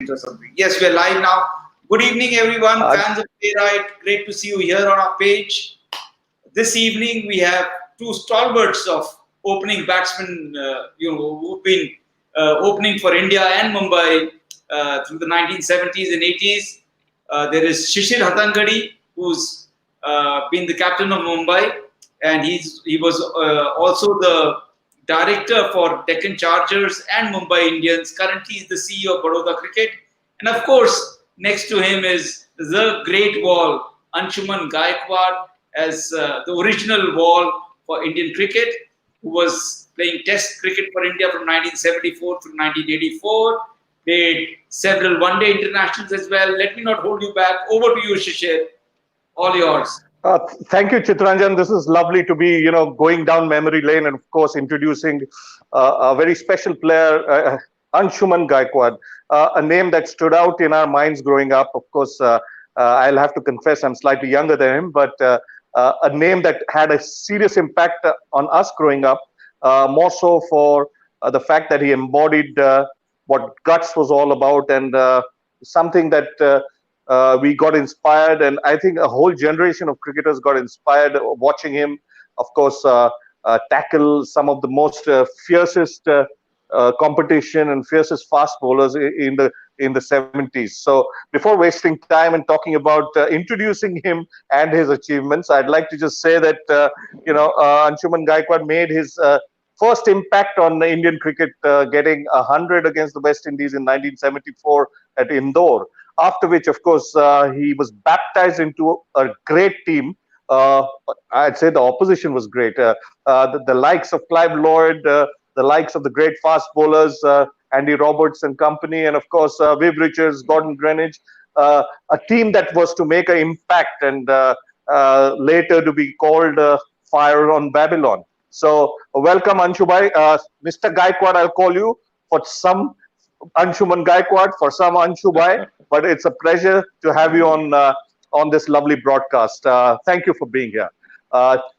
seconds or something. Yes, we are live now. Good evening, everyone. Fans of Play Right. Great to see you here on our page. This evening, we have two stalwarts of opening batsmen, who've been opening for India and Mumbai through the 1970s and 80s. There is Shishir Hattangadi, who's been the captain of Mumbai, and he was also the director for Deccan Chargers and Mumbai Indians. Currently, he's the CEO of Baroda Cricket. And of course, next to him is the great wall, Anshuman Gaekwad, as the original wall for Indian cricket, who was playing Test cricket for India from 1974 through 1984. Played several one-day internationals as well. Let me not hold you back. Over to you, Shishir. All yours. Thank you, Chitranjan. This is lovely to be, going down memory lane and, of course, introducing a very special player, Anshuman Gaekwad, a name that stood out in our minds growing up. Of course, I'll have to confess I'm slightly younger than him, but a name that had a serious impact on us growing up, more so for the fact that he embodied what guts was all about, and something that we got inspired, and I think a whole generation of cricketers got inspired watching him, of course, tackle some of the most fiercest competition and fiercest fast bowlers in the 70s. So before wasting time and talking about introducing him and his achievements, I'd like to just say that Anshuman Gaekwad made his first impact on Indian cricket, getting 100 against the West Indies in 1974 at Indore. After which, of course, he was baptized into a great team. I'd say the opposition was great. The likes of Clive Lloyd, the likes of the great fast bowlers, Andy Roberts and company, and of course, Viv Richards, Gordon Greenidge, a team that was to make an impact and later to be called Fire on Babylon. So, welcome, Anshubai. Mr. Gaekwad, I'll call you. For some, Anshuman Gaekwad, for some, Anshubai. But it's a pleasure to have you on this lovely broadcast. Thank you for being here.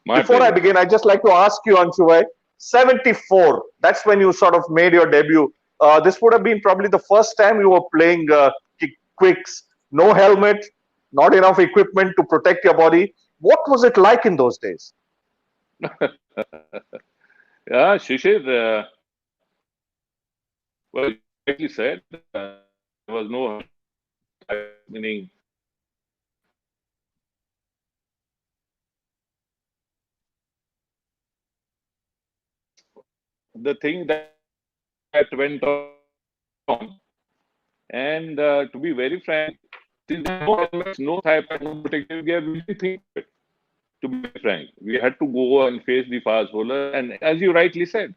Before I begin, I'd just like to ask you, Anshubai, 74, that's when you sort of made your debut. This would have been probably the first time you were playing quicks, no helmet, not enough equipment to protect your body. What was it like in those days? Yeah, Shishir, well, like you said, there was no meaning. The thing that went on, and to be very frank, since there no helmets, no thigh pad, no protective gear, we didn't think of it. To be frank, we had to go and face the fast bowler, and as you rightly said,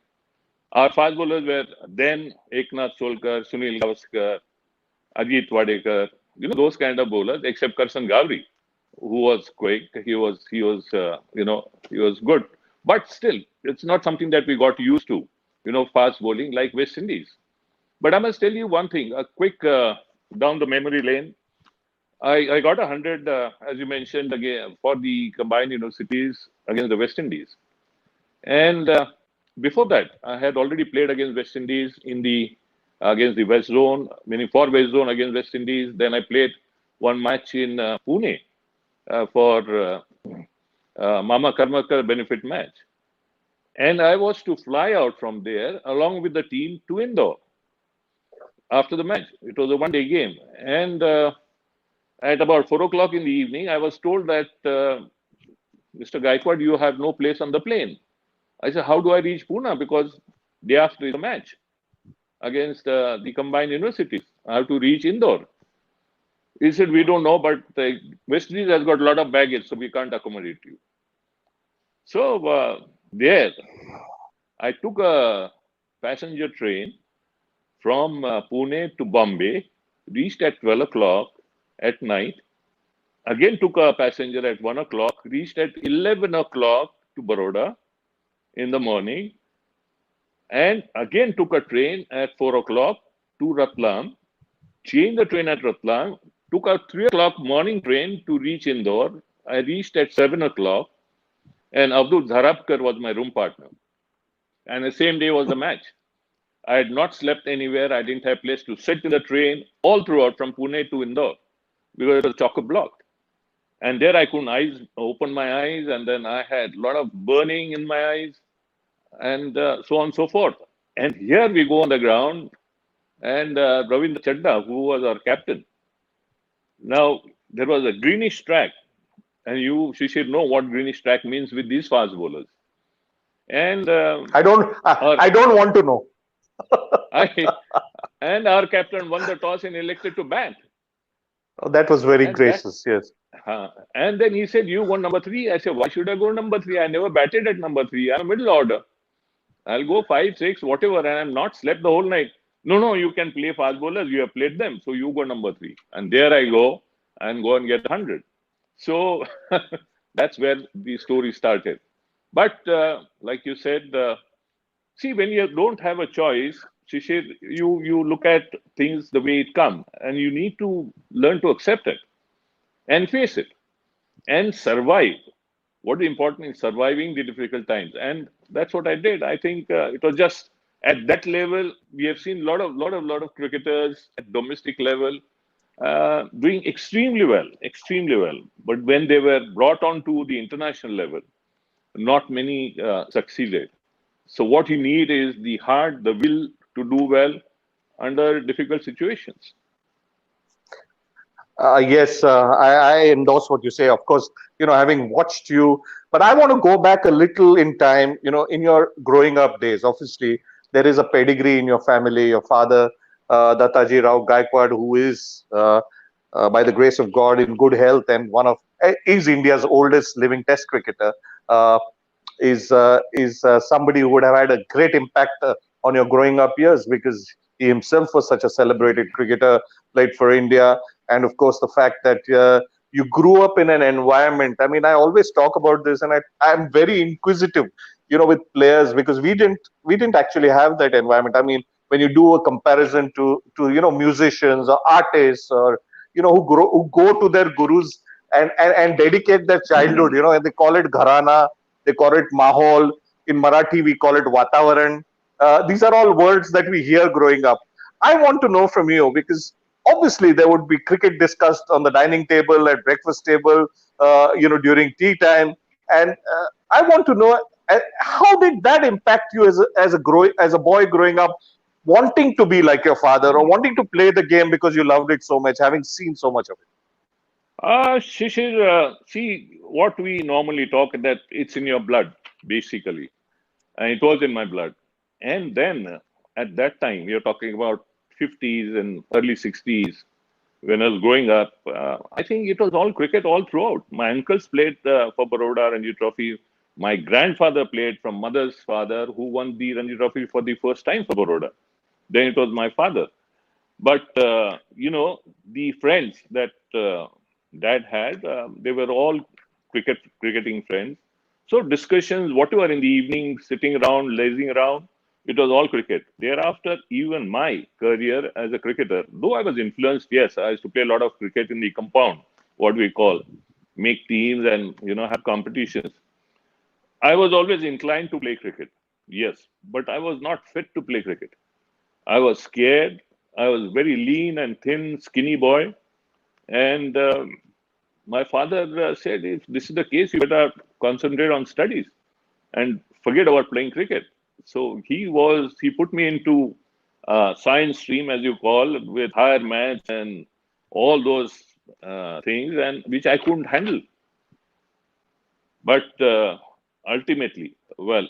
our fast bowlers were then Eknath Solkar, Sunil Gavaskar, Ajit Wadekar, those kind of bowlers, except Karsan Gavri, who was quick. He was good. But still, it's not something that we got used to, fast bowling like West Indies. But I must tell you one thing, a quick down the memory lane. I got 100, as you mentioned, again for the combined universities against the West Indies. And before that, I had already played against West Indies against the West Zone, meaning for West Zone against West Indies. Then I played one match in Pune for Mama Karmakar benefit match. And I was to fly out from there along with the team to Indore after the match. It was a one-day game. And at about 4 o'clock in the evening, I was told that, Mr. Gaekwad, you have no place on the plane. I said, how do I reach Pune? Because day after is a match against the combined universities. I have to reach Indore. He said, we don't know, but the West Indies has got a lot of baggage, so we can't accommodate you. So there, I took a passenger train from Pune to Bombay, reached at 12 o'clock at night, again took a passenger at 1 o'clock, reached at 11 o'clock to Baroda in the morning, and again took a train at 4 o'clock to Ratlam, changed the train at Ratlam, took a 3 o'clock morning train to reach Indore. I reached at 7 o'clock, and Abdul Dharapkar was my room partner. And the same day was the match. I had not slept anywhere. I didn't have place to sit in the train all throughout from Pune to Indore because it was chock-a-block. And there I couldn't open my eyes, and then I had a lot of burning in my eyes, and so on and so forth. And here we go on the ground, and Ravindra Chadda, who was our captain. Now, there was a greenish track, and you, Shishir, know what greenish track means with these fast bowlers. And I don't want to know. and our captain won the toss and elected to bat. Oh, that was very And that, gracious. Yes. and then he said, "You go number 3." I said, "Why should I go number 3? I never batted at number 3. I'm a middle order. I'll go 5, 6, whatever, and I'm not slept the whole night." "No, no, you can play fast bowlers. You have played them, so you go number 3." And there I go and go and get 100. So that's where the story started. But like you said, see, when you don't have a choice, Shishir, you look at things the way it comes, and you need to learn to accept it and face it and survive. What is important is surviving the difficult times, and that's what I did. I think it was just at that level we have seen lot of cricketers at domestic level doing extremely well. But when they were brought on to the international level, not many succeeded. So what you need is the heart, the will to do well under difficult situations. Yes, I endorse what you say. Of course, having watched you, but I want to go back a little in time. In your growing up days, obviously there is a pedigree in your family. Your father, Dattaji Rao Gaekwad, who is, by the grace of God, in good health and is India's oldest living Test cricketer. Uh, is somebody who would have had a great impact on your growing up years, because he himself was such a celebrated cricketer, played for India, and of course the fact that you grew up in an environment. I mean, I always talk about this, and I'm very inquisitive, with players, because we didn't actually have that environment. I mean, when you do a comparison to musicians or artists, or who go to their gurus and dedicate their childhood, and they call it gharana, they call it mahol. In Marathi, we call it Vatavaran. These are all words that we hear growing up. I want to know from you, because obviously there would be cricket discussed on the dining table, at breakfast table, during tea time. And I want to know, how did that impact you as a boy growing up, wanting to be like your father, or wanting to play the game because you loved it so much, having seen so much of it? Shishir, see, what we normally talk that it's in your blood, basically. And it was in my blood. And then at that time, we are talking about 50s and early 60s, when I was growing up, I think it was all cricket all throughout. My uncles played for Baroda Ranji Trophy. My grandfather played from mother's father, who won the Ranji Trophy for the first time for Baroda. Then it was my father. But, the friends that dad had, they were all cricketing friends. So discussions, whatever in the evening, sitting around, lazing around, it was all cricket. Thereafter, even my career as a cricketer, though I was influenced, yes, I used to play a lot of cricket in the compound, what we call, make teams and, have competitions. I was always inclined to play cricket, yes, but I was not fit to play cricket. I was scared. I was very lean and thin, skinny boy. And my father said, if this is the case, you better concentrate on studies and forget about playing cricket. So he put me into science stream, as you call, with higher maths and all those things, and which I couldn't handle. But ultimately, well,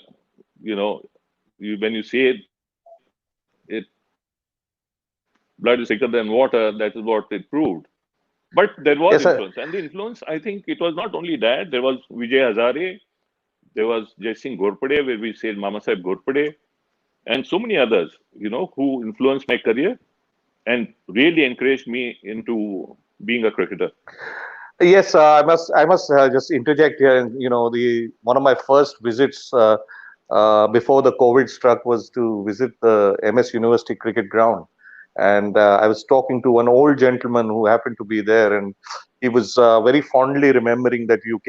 when you say it, blood is thicker than water, that is what it proved. But there was Yes, sir. influence, and the influence, I think, it was not only that. There was Vijay Hazare, there was Jai Singh Ghorpade, where we said Mama Sahib Ghorpade, and so many others, who influenced my career and really encouraged me into being a cricketer. Yes, I must just interject here. And the one of my first visits before the COVID struck was to visit the MS University cricket ground, and I was talking to an old gentleman who happened to be there, and he was very fondly remembering that you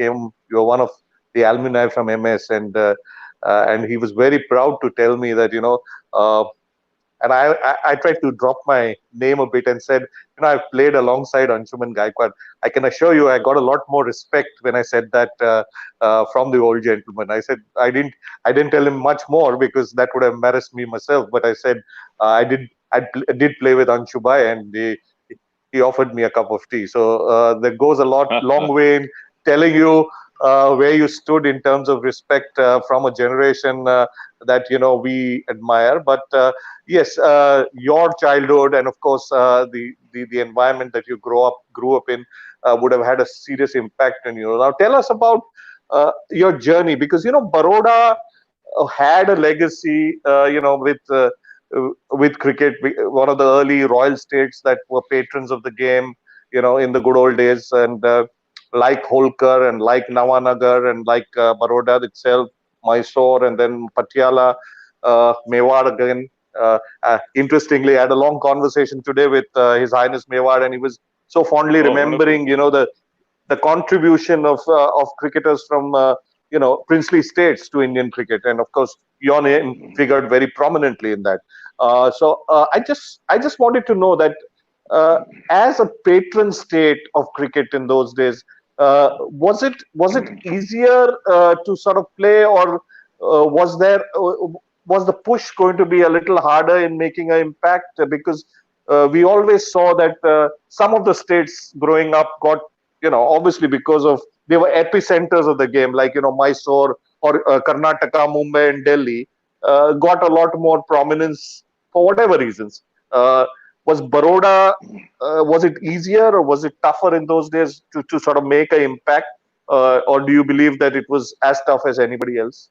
were one of the alumni from MS, and he was very proud to tell me that uh, And I tried to drop my name a bit and said, I've played alongside Anshuman Gaekwad. I can assure you, I got a lot more respect when I said that from the old gentleman. I said I didn't tell him much more because that would have embarrassed me myself. But I said I did play with Anshubai, and he offered me a cup of tea. So that goes a long way in telling you where you stood in terms of respect from a generation that we admire. But yes, your childhood and of course the environment that you grew up in would have had a serious impact on you. Now tell us about your journey, because Baroda had a legacy, with cricket, one of the early royal states that were patrons of the game, in the good old days, and like Holkar and like Nawanagar and like Baroda itself, Mysore, and then Patiala, Mewar again. Interestingly, I had a long conversation today with His Highness Mewar, and he was so fondly remembering, the contribution of cricketers from princely states to Indian cricket, and of course your name figured very prominently in that. So I just wanted to know that as a patron state of cricket in those days, was it easier to sort of play, or was the push going to be a little harder in making an impact? Because we always saw that some of the states growing up got, obviously because of they were epicenters of the game, like Mysore or Karnataka, Mumbai, and Delhi, got a lot more prominence for whatever reasons. Was Baroda, was it easier or was it tougher in those days to sort of make an impact? Or do you believe that it was as tough as anybody else?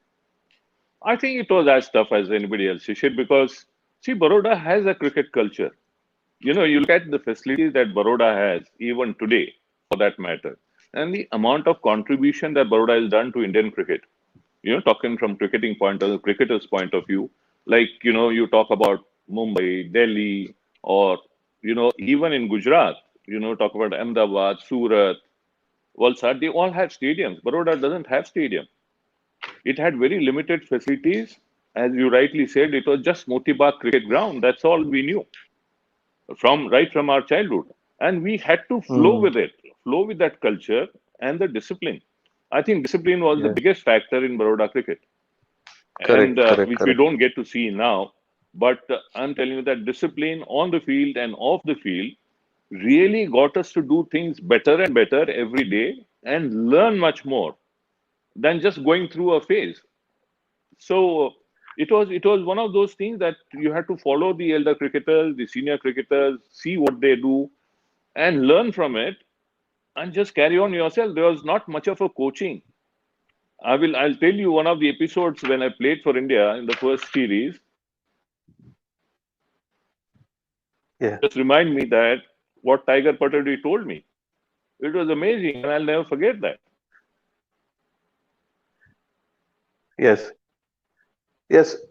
I think it was as tough as anybody else, Shishir, because see, Baroda has a cricket culture. You look at the facilities that Baroda has, even today, for that matter, and the amount of contribution that Baroda has done to Indian cricket. Talking from cricketer's point of view, like, you talk about Mumbai, Delhi, or, even in Gujarat, talk about Ahmedabad, Surat, Valsad, they all have stadiums. Baroda doesn't have stadium. It had very limited facilities. As you rightly said, it was just Moti Bagh cricket ground. That's all we knew right from our childhood. And we had to flow with it, flow with that culture and the discipline. I think discipline was the biggest factor in Baroda cricket, which we don't get to see now. But I'm telling you that discipline on the field and off the field really got us to do things better and better every day and learn much more than just going through a phase. So it was one of those things that you had to follow the elder cricketers, the senior cricketers, see what they do, and learn from it, and just carry on yourself. There was not much of a coaching. I'll tell you one of the episodes when I played for India in the first series. Just remind me that what Tiger Patadi told me. It was amazing, and I'll never forget that. Yes.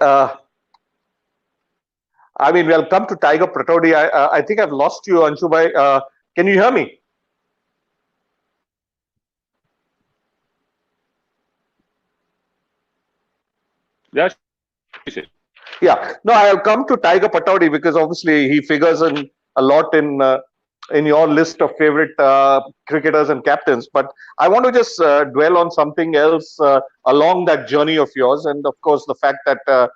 I mean, we'll come to Tiger Patodi. I think I've lost you, Anshubai. Can you hear me? Yes. Yeah. No, I'll come to Tiger Patodi because obviously he figures in a lot in your list of favorite cricketers and captains. But I want to just dwell on something else along that journey of yours, and of course the fact that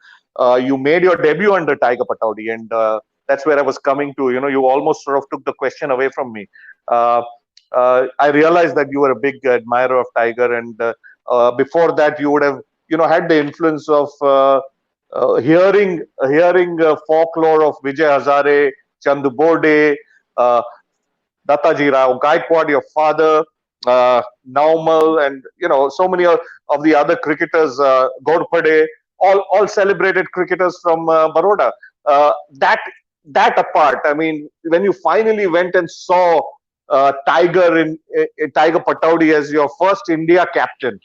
you made your debut under Tiger Patodi, and that's where I was coming to. You almost sort of took the question away from me. I realized that you were a big admirer of Tiger, and before that you would have had the influence of hearing folklore of Vijay Hazare, Chandu Borde, Dattaji Rao Gaekwad, your father, Naumal, and so many of the other cricketers, Godpade, all celebrated cricketers from Baroda. That apart, I mean, when you finally went and saw Tiger Patodi as your first India captain,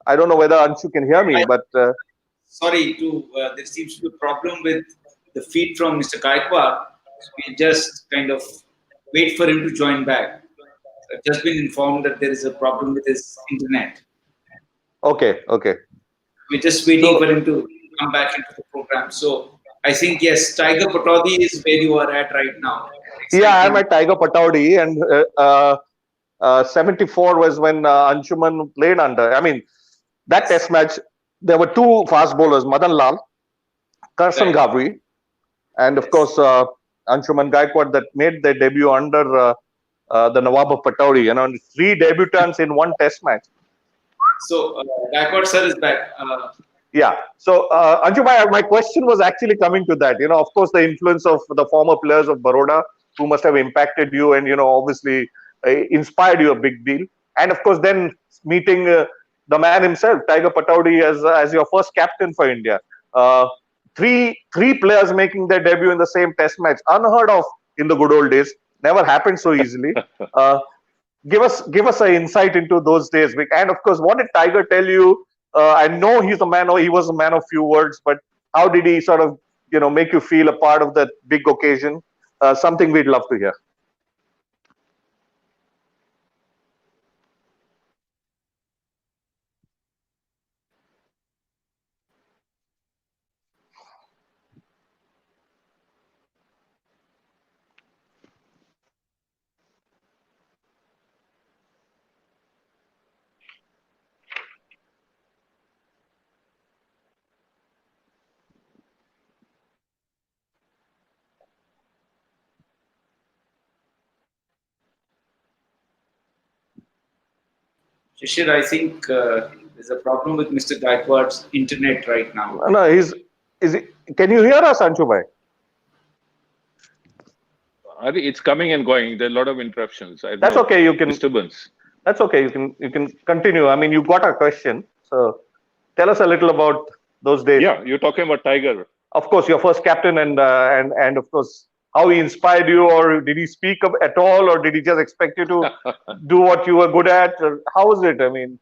I don't know whether Anshu can hear me, but sorry, there seems to be a problem with the feed from Mr. Gaekwad. So we just kind of wait for him to join back. I've just been informed that there is a problem with his internet. Okay. We're just waiting for him to come back into the program. So I think yes, Tiger Pataudi is where you are at right now. Yeah, I'm Exciting. at Tiger Pataudi, and 74 was when Anshuman played under. I mean, that test match, there were two fast bowlers, Madan Lal, Karsan Right. Ghavri, and of Yes. course, Anshuman Gaekwad that made their debut under the Nawab of Pataudi. You know, three debutants in one test match. So Gaekwad sir is back. Yeah. So, Anju, my question was actually coming to that. You know, of course, the influence of the former players of Baroda who must have impacted you and, you know, obviously inspired you a big deal. And of course, then meeting the man himself, Tiger Pataudi, as your first captain for India. Uh, three players making their debut in the same test match, unheard of in the good old days. Never happened so easily. Uh, give us an insight into those days. And of course, what did Tiger tell you? I know he's a man, or he was a man of few words, but how did he sort of, you know, make you feel a part of that big occasion? Something we'd love to hear. Shishir, I think there's a problem with Mr. Gaikwad's internet right now. No, is he, can you hear us, Anshu bhai? I think it's coming and going. There are a lot of interruptions. I don't That's know, okay. You can. disturbance. That's okay. You can continue. I mean, you got a question, so tell us a little about those days. Yeah, you're talking about Tiger. Of course, your first captain, and of course, how he inspired you, or did he speak up at all, or did he just expect you to do what you were good at? Or how was it? I mean,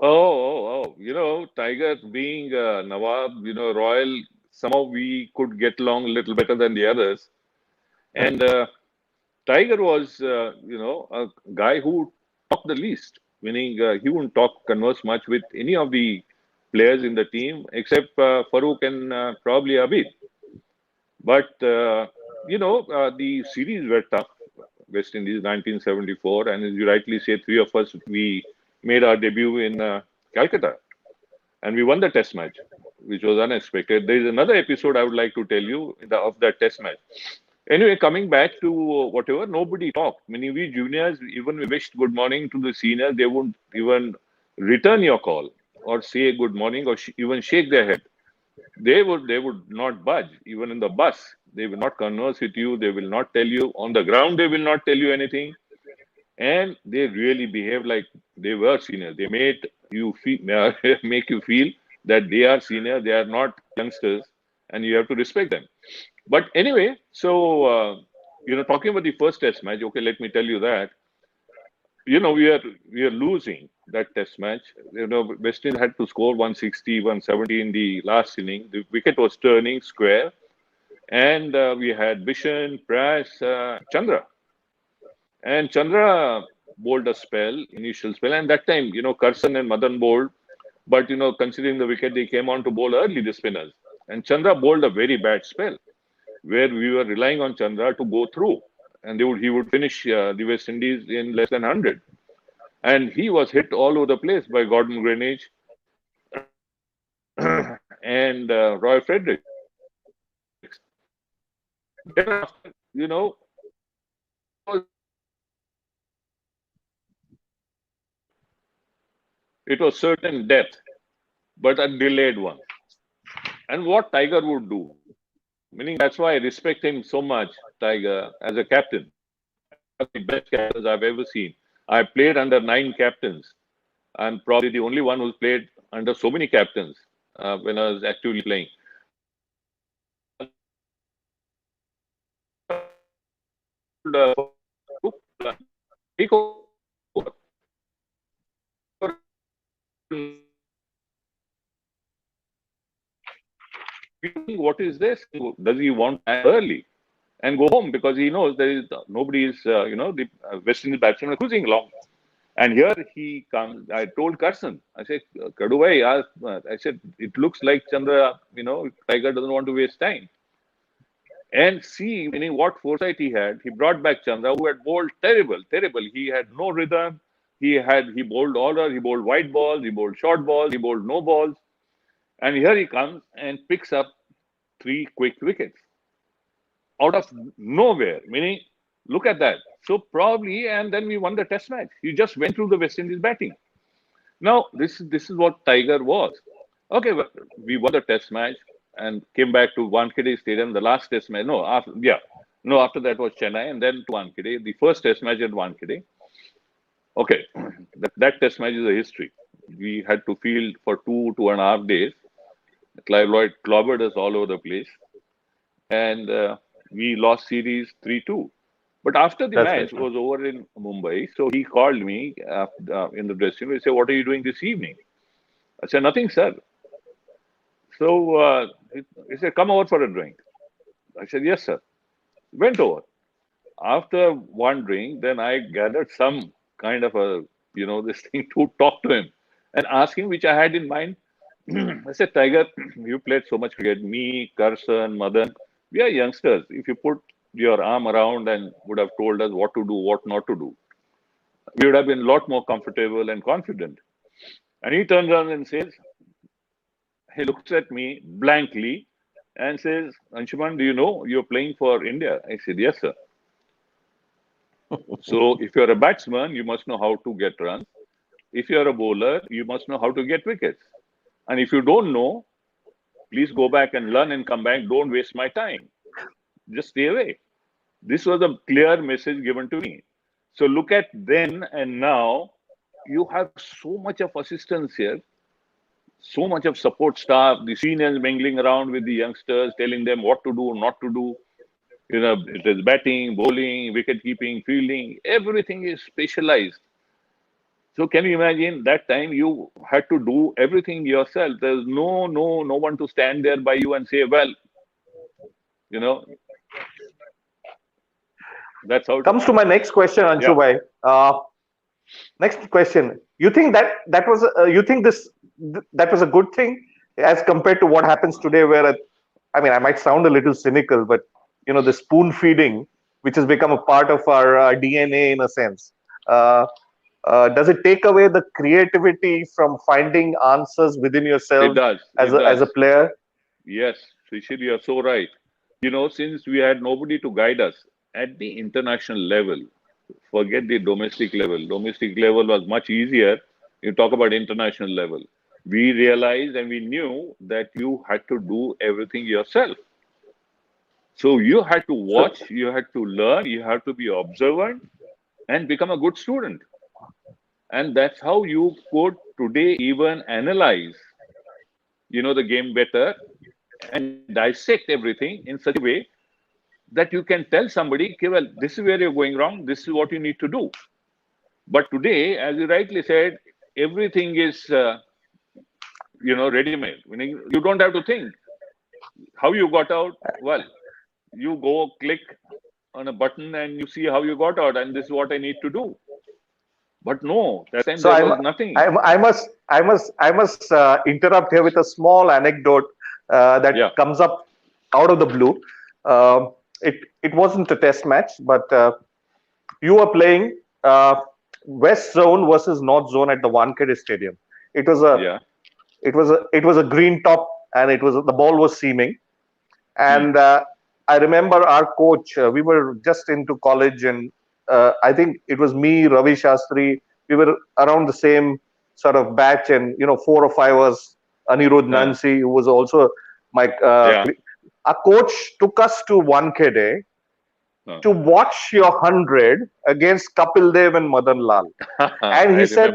Oh. Tiger being Nawab, royal, somehow we could get along a little better than the others. And Tiger was, a guy who talked the least, meaning he wouldn't converse much with any of the players in the team except Farouk and probably Abid. But, the series were tough. West Indies 1974, and as you rightly say, three of us, we made our debut in Calcutta, and we won the test match, which was unexpected. There is another episode I would like to tell you of that test match. Anyway, coming back to whatever, nobody talked. Meaning we juniors, even we wished good morning to the seniors, they wouldn't even return your call or say good morning or even shake their head. They would not budge. Even in the bus, they will not converse with you. They will not tell you on the ground. They will not tell you anything, and they really behave like they were seniors. They made you feel make you feel that they are senior. They are not youngsters, and you have to respect them. But anyway, so talking about the first test match. Okay, let me tell you that we are losing that test match. West Indies had to score 160, 170 in the last inning. The wicket was turning square, and we had Bishan, Prash, Chandra. And Chandra bowled a initial spell, and that time, Karsan and Madan bowled. But considering the wicket, they came on to bowl early, the spinners. And Chandra bowled a very bad spell, where we were relying on Chandra to go through, and he would finish the West Indies in less than 100. And he was hit all over the place by Gordon Greenwich and Roy Fredericks. Thereafter, it was certain death, but a delayed one. And what Tiger would do, meaning that's why I respect him so much, Tiger, as a captain. One of the best captains I've ever seen. I played under 9 captains. I'm probably the only one who's played under so many captains when I was actively playing. What is this? Does he want early and go home because he knows there is nobody is the West Indies batsmen are cruising along. And here he comes. I told Carson, I said, Kaduvai, I said, it looks like Chandra, Tiger doesn't want to waste time. And see, meaning what foresight he had, he brought back Chandra, who had bowled terrible, terrible. He had no rhythm. He bowled order, he bowled white balls, he bowled short balls, he bowled no balls. And here he comes and picks up 3 quick wickets out of nowhere. Meaning, look at that. So probably, and then we won the test match. He just went through the West Indies batting. Now, this is what Tiger was. Okay, well, we won the test match and came back to Wankhede Stadium. The last test match, after that was Chennai and then to Wankhede. The first test match at Wankhede. Okay, that test match is a history. We had to field for 2.5 days. Clive Lloyd clobbered us all over the place, and we lost series 3-2. But after the match was over in Mumbai, so he called me in the dressing room. He said, "What are you doing this evening?" I said, "Nothing, sir." So he said, "Come over for a drink." I said, "Yes, sir." Went over. After one drink, then I gathered some kind of this thing to talk to him and ask him, which I had in mind. I said, "Tiger, you played so much cricket. Me, Carson, Madan, we are youngsters. If you put your arm around and would have told us what to do, what not to do, we would have been a lot more comfortable and confident." And he turns around and says, he looks at me blankly and says, "Anshuman, do you know you're playing for India?" I said, "Yes, sir." So if you're a batsman, you must know how to get runs. If you're a bowler, you must know how to get wickets. And if you don't know, please go back and learn and come back. Don't waste my time. Just stay away. This was a clear message given to me. So look at then and now, you have so much of assistance here, so much of support staff, the seniors mingling around with the youngsters, telling them what to do, not to do. It is batting, bowling, wicket keeping, fielding, everything is specialized. So can you imagine that time you had to do everything yourself? There's no one to stand there by you and say, well, that's how it comes to my next question, Anshu bhai. Next question. You think that was a good thing as compared to what happens today, where I might sound a little cynical, but the spoon feeding, which has become a part of our DNA in a sense. Does it take away the creativity from finding answers within yourself It does. as a player? Yes, Shishir, you're so right. Since we had nobody to guide us at the international level, forget the domestic level. Domestic level was much easier. You talk about international level. We realized and we knew that you had to do everything yourself. So you had to watch, you had to learn, you had to be observant and become a good student. And that's how you could today even analyze, the game better and dissect everything in such a way that you can tell somebody, okay, well, this is where you're going wrong, this is what you need to do. But today, as you rightly said, everything is, ready-made. Meaning you don't have to think. How you got out? Well, you go click on a button and you see how you got out, and this is what I need to do. But no, that time there was nothing. I must interrupt here with a small anecdote that comes up out of the blue. It wasn't a test match, but you were playing West Zone versus North Zone at the Wankhede Stadium. It was a green top, and the ball was seaming. And I remember our coach. We were just into college, and I think it was me, Ravi Shastri. We were around the same sort of batch, and 4 or 5 was Anirudh Nansi, who was also my. Our coach took us to Wankhede to watch your 100 against Kapil Dev and Madan Lal, and he said,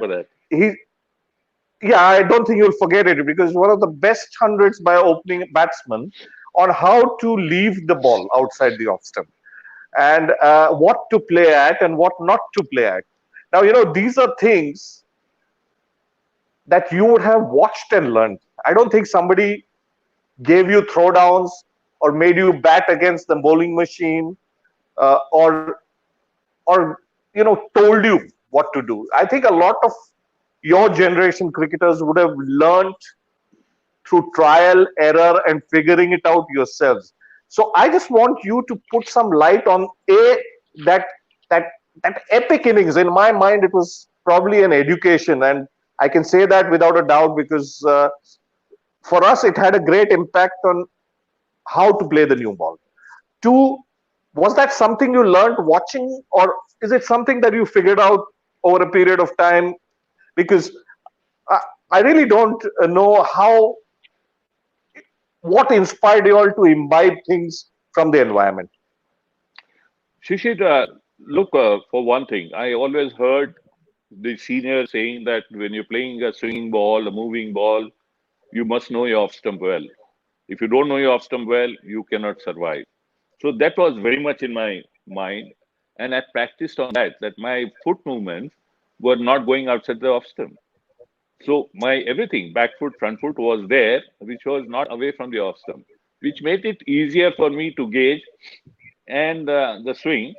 I don't think you'll forget it, because one of the best hundreds by opening batsman on how to leave the ball outside the off stump, and what to play at and what not to play at. Now, these are things that you would have watched and learned. I don't think somebody gave you throwdowns or made you bat against the bowling machine, or told you what to do. I think a lot of your generation cricketers would have learned through trial, error, and figuring it out yourselves. So I just want you to put some light on that that that epic innings. In my mind, it was probably an education, and I can say that without a doubt because for us, it had a great impact on how to play the new ball. Two, was that something you learned watching, or is it something that you figured out over a period of time? Because I, I really don't know what inspired you all to imbibe things from the environment. Shishir, look, for one thing, I always heard the seniors saying that when you're playing a swinging ball, a moving ball, you must know your off stump well. If you don't know your off stump well, you cannot survive. So that was very much in my mind, and I practiced on that my foot movements were not going outside the off stump. So my everything, back foot, front foot was there, which was not away from the off stump, which made it easier for me to gauge and the swing.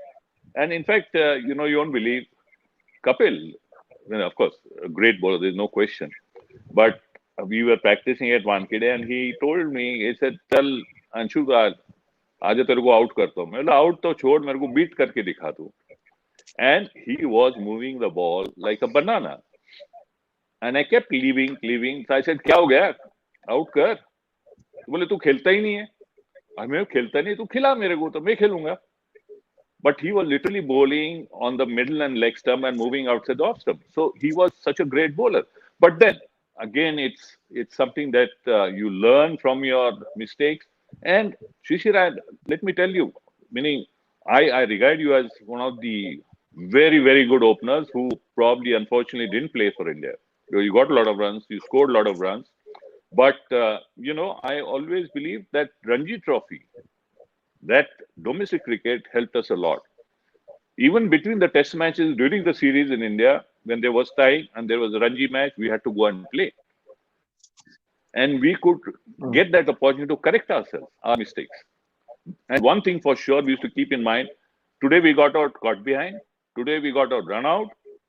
And in fact, you won't believe Kapil, of course, a great bowler, there's no question. But we were practicing at Wankhede and he told me, he said, "Chal, Anshu, आज तेरे को out करता हूँ." मैं बोला, out तो छोड़, मेरे को बीट करके दिखा तू. And he was moving the ball like a banana. And I kept leaving. So I said, क्या हो गया? आउट कर. तो बोले, तू खेलता ही नहीं है. मैं खेलता नहीं, तू खिला मेरे को, तो मैं खेलूंगा. But he was literally bowling on the middle and leg stump and moving outside the off stump. So he was such a great bowler. But then again, it's something that you learn from your mistakes. And Shishir, let me tell you, meaning I regard you as one of the very, very good openers who probably unfortunately didn't play for India. You got a lot of runs, you scored a lot of runs. But, I always believe that Ranji Trophy, that domestic cricket helped us a lot. Even between the test matches during the series in India, when there was tie and there was a Ranji match, we had to go and play. And we could get that opportunity to correct ourselves, our mistakes. And one thing for sure we used to keep in mind, today we got out caught behind, today we got out run out,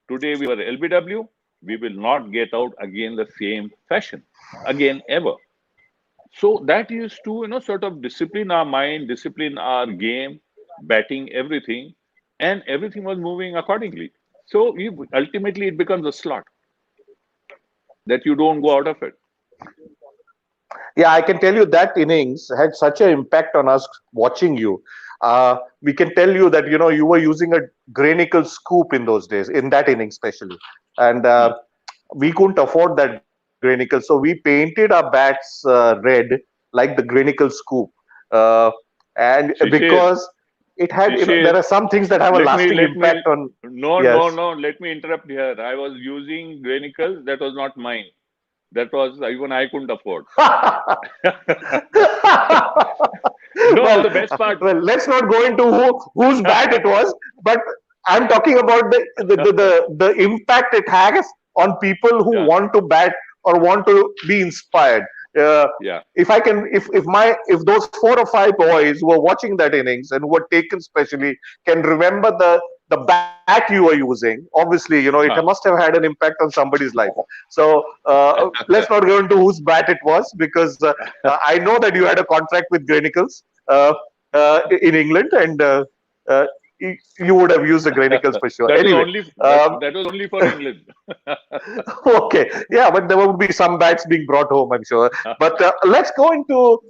today we were LBW, we will not get out again the same fashion, again ever. So that used to, sort of discipline our mind, discipline our game, batting, everything, and everything was moving accordingly. So ultimately it becomes a slot that you don't go out of it. Yeah, I can tell you that innings had such an impact on us watching you. We can tell you that, you were using a Granicle scoop in those days, in that inning especially. And we couldn't afford that Granicle. So we painted our bats red like the Granicle scoop. And Shishir, because it had, Shishir, there are some things that have a lasting impact on. No, Yes. no, let me interrupt here. I was using Granicles, that was not mine. That was even I couldn't afford. No, Well, the best part. well, let's not go into whose bat it was, but I'm talking about the impact it has on people who Yeah. want to bat or want to be inspired. Yeah. If those 4 or 5 boys who were watching that innings and who were taken specially can remember the bat you were using, obviously, it must have had an impact on somebody's life. So let's not go into whose bat it was, because I know that you had a contract with Granicles in England, and you would have used the Granicles for sure. That Anyway, was only for England. okay, yeah, but there would be some bats being brought home, I'm sure. But let's go into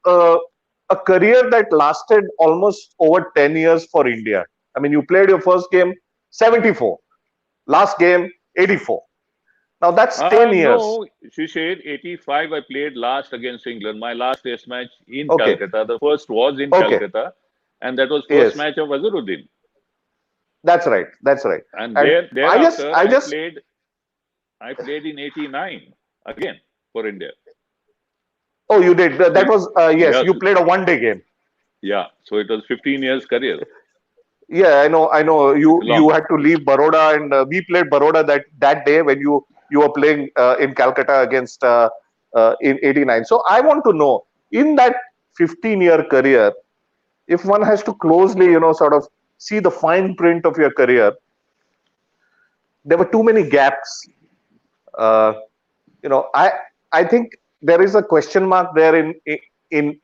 a career that lasted almost over 10 years for India. I mean, you played your first game 74, last game 84. Now that's 10 years. No, she said 85. I played last against England. My last test match in Okay. Calcutta. The first was in Okay. Calcutta, and that was Yes. first match of Azharuddin. That's right. And And thereafter, I just I played in 89 again for India. Oh, you did. That was yes. Yes. You played a one-day game. Yeah, so it was 15 years career. Yeah, I know. You Long. had to leave Baroda, and we played Baroda that day when you were playing in Calcutta against in '89. So I want to know, in that 15-year career, if one has to closely, sort of see the fine print of your career, there were too many gaps. Uh, I think there is a question mark there in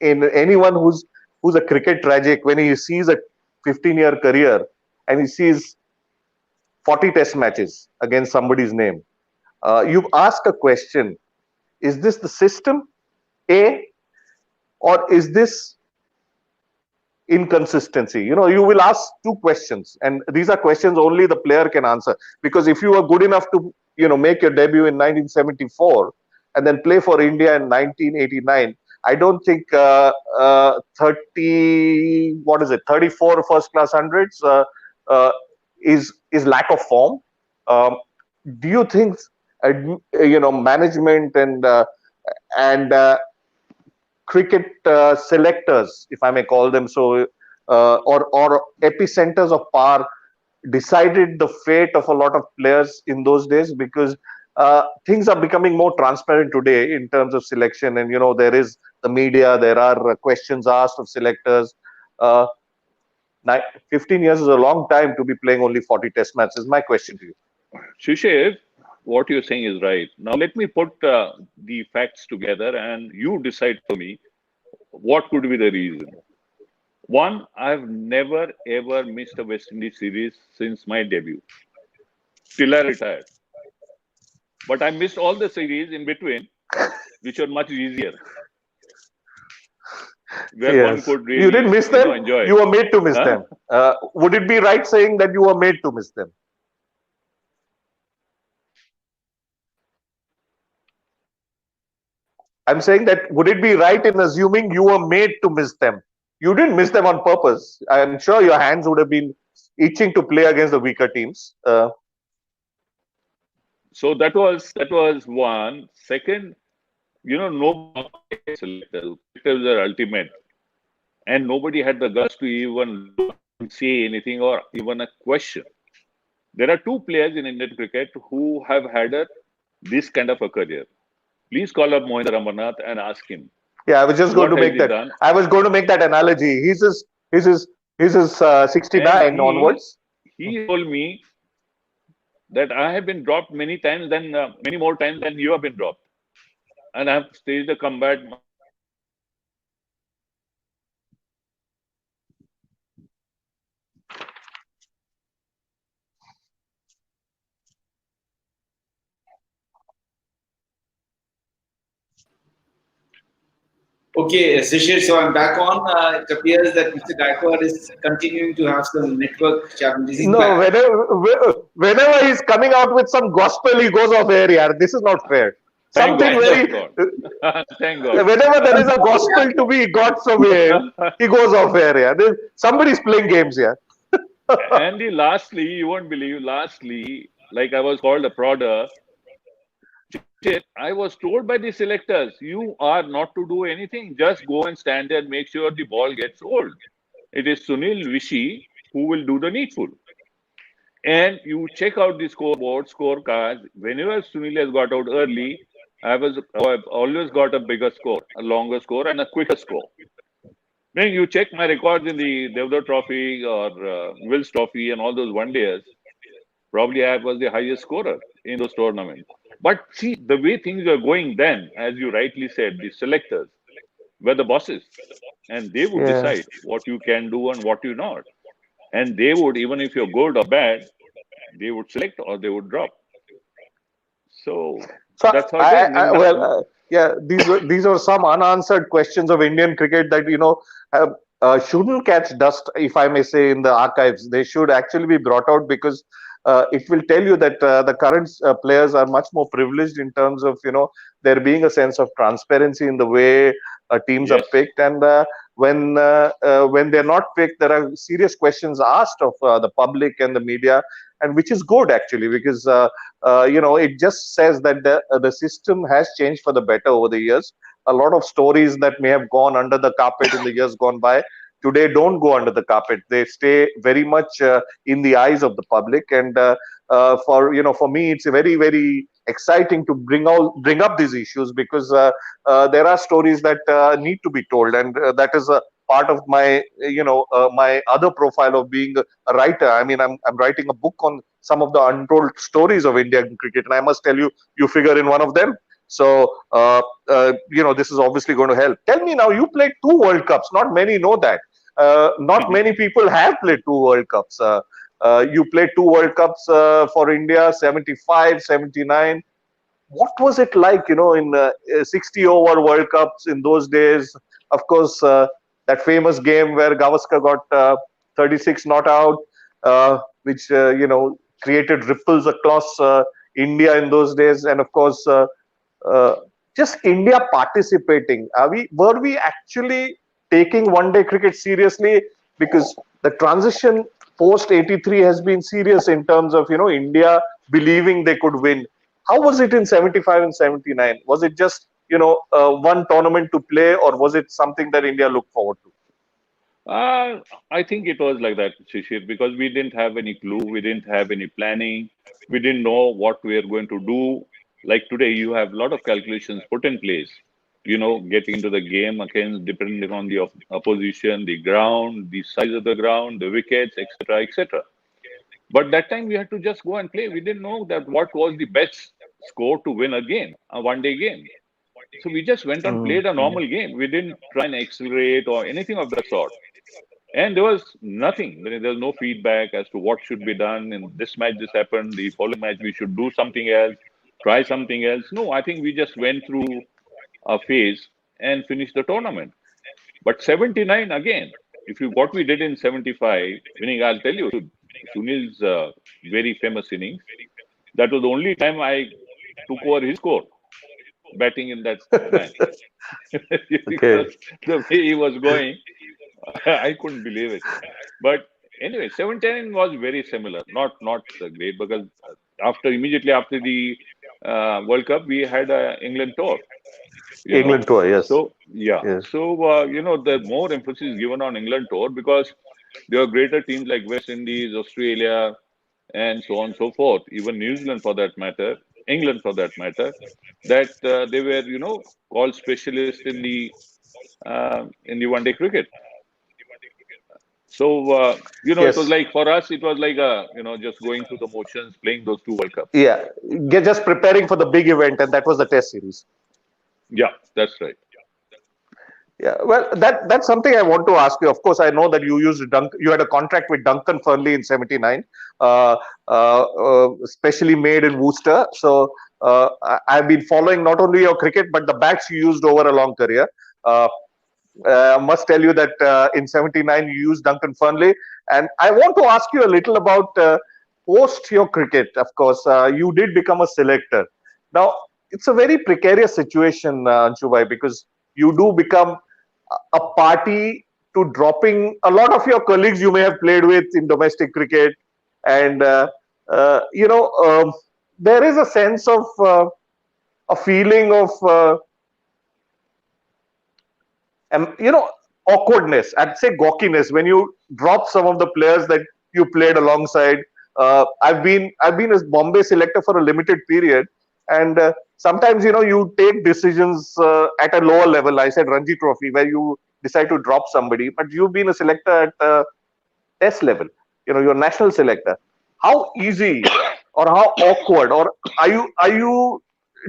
anyone who's a cricket tragic when he sees a 15-year career and he sees 40 test matches against somebody's name. You ask a question: is this the system, A, or is this inconsistency? You will ask two questions, and these are questions only the player can answer. Because if you are good enough to make your debut in 1974 and then play for India in 1989, I don't think 34 first class hundreds uh, is lack of form. um, do you think management and cricket selectors, if I may call them so, or epicenters of power, decided the fate of a lot of players in those days? Because things are becoming more transparent today in terms of selection, and there is the media, there are questions asked of selectors. uh, 15 years is a long time to be playing only 40 test matches. My question to you. Shishir, what you're saying is right. Now, let me put the facts together and you decide for me what could be the reason. One, I've never ever missed a West Indies series since my debut till I retired. But I missed all the series in between, which are much easier, where one Yes, could you didn't really, miss them. enjoy. You were made to miss Huh? them. Would it be right saying that you were made to miss them? I'm saying that would it be right in assuming you were made to miss them? You didn't miss them on purpose. I'm sure your hands would have been itching to play against the weaker teams. So that was one. Second, nobody selectors. Selectors are ultimate, and nobody had the guts to even say anything or even a question. There are two players in Indian cricket who have had this kind of a career. Please call up Mohinder Amarnath and ask him Yeah, I was just going what to has make he that. done. I was going to make that analogy. He's his And 69 onwards. he told me that I have been dropped many more times than you have been dropped, and I have staged a comeback. Okay, Shishir, so I'm back on. It appears that Mr. Gaekwad is continuing to have some network challenges. He's No, back. whenever he's coming out with some gospel, he goes off air. Yeah, this is not fair. Thank Something God, Gaekwad. thank very. God, thank God. Whenever there is a gospel to be got from him, he goes off air. Yeah, somebody's playing games here. Andy, lastly, you won't believe. Lastly, like I was called a prodder. I was told by the selectors, you are not to do anything. Just go and stand there and make sure the ball gets old. It is Sunil Vishy who will do the needful. And you check out the scoreboard, scorecards. Whenever Sunil has got out early, I've always got a bigger score, a longer score, and a quicker score. When you check my records in the Devda Trophy or Wills Trophy and all those one days, probably I was the highest scorer in those tournaments. But see, the way things were going then, as you rightly said, the selectors were the bosses, and they would Yeah. decide what you can do and what you not. And they would, even if you're good or bad, they would select or they would drop. So So that's how it is. yeah, these are some unanswered questions of Indian cricket that have, shouldn't catch dust, if I may say, in the archives. They should actually be brought out because it will tell you that the current players are much more privileged in terms of there being a sense of transparency in the way teams are Yes. picked, and when they're not picked, there are serious questions asked of the public and the media, and which is good actually because. It just says that the system has changed for the better over the years. A lot of stories that may have gone under the carpet in the years gone by today don't go under the carpet. They stay very much in the eyes of the public. And for me, it's very very exciting to bring up these issues because there are stories that need to be told, and that is part of my my other profile of being a writer. I mean, I'm writing a book on some of the untold stories of Indian cricket, and I must tell you, you figure in one of them. So this is obviously going to help. Tell me now, you played 2 World Cups. Not many know that. Not many people have played 2 World Cups. You played 2 World Cups for India, 75, 79. What was it like, in 60 over World Cups in those days? Of course, that famous game where Gavaskar got 36 not out, which, created ripples across India in those days. And of course, uh, just India participating. Were we actually taking one-day cricket seriously? Because the transition post 83 has been serious in terms of India believing they could win. How was it in 75 and 79? Was it just one tournament to play, or was it something that India looked forward to? I think it was like that, Shishir, because we didn't have any clue, we didn't have any planning, we didn't know what we are going to do. Like today, you have a lot of calculations put in place, getting into the game against depending on the opposition, the ground, the size of the ground, the wickets, etc., etc. But that time we had to just go and play. We didn't know that what was the best score to win a game, a one-day game. So we just went and played a normal game. We didn't try and accelerate or anything of that sort. And there was nothing. There was no feedback as to what should be done. In this match, this happened. The following match, we should do something else, try something else. No, I think we just went through a phase and finished the tournament. But 79 again, if you what we did in 75, winning, I'll tell you, Sunil's very famous innings. That was the only time I took over his score, batting in that match. Okay. Because the way he was going, I couldn't believe it. But anyway, 710 was very similar. Not great because immediately after the World Cup, we had a England tour. England tour, yes. So yeah, Yes. so the more emphasis is given on England tour because there are greater teams like West Indies, Australia, and so on and so forth. Even New Zealand, for that matter, England, for that matter, that they were called specialists in the one day cricket. So, it was Yes. like for us, it was like just going through the motions, playing those 2 World Cups. Yeah. Just preparing for the big event, and that was the Test series. Yeah, that's right. Yeah, well, that's something I want to ask you. Of course, I know that you had a contract with Duncan Fernley in '79, specially made in Worcester. So I've been following not only your cricket but the bats you used over a long career. Uh, I must tell you that in '79 you used Duncan Fernley, and I want to ask you a little about post your cricket. Of course, you did become a selector. Now it's a very precarious situation, Anshubai, because you do become a party to dropping a lot of your colleagues you may have played with in domestic cricket, and uh, you know there is a sense of a feeling of awkwardness. I'd say gawkiness when you drop some of the players that you played alongside. I've been a Bombay selector for a limited period, and sometimes you take decisions at a lower level. I said Ranji Trophy, where you decide to drop somebody, but you've been a selector at Test level. You're national selector. How easy or how awkward, or are you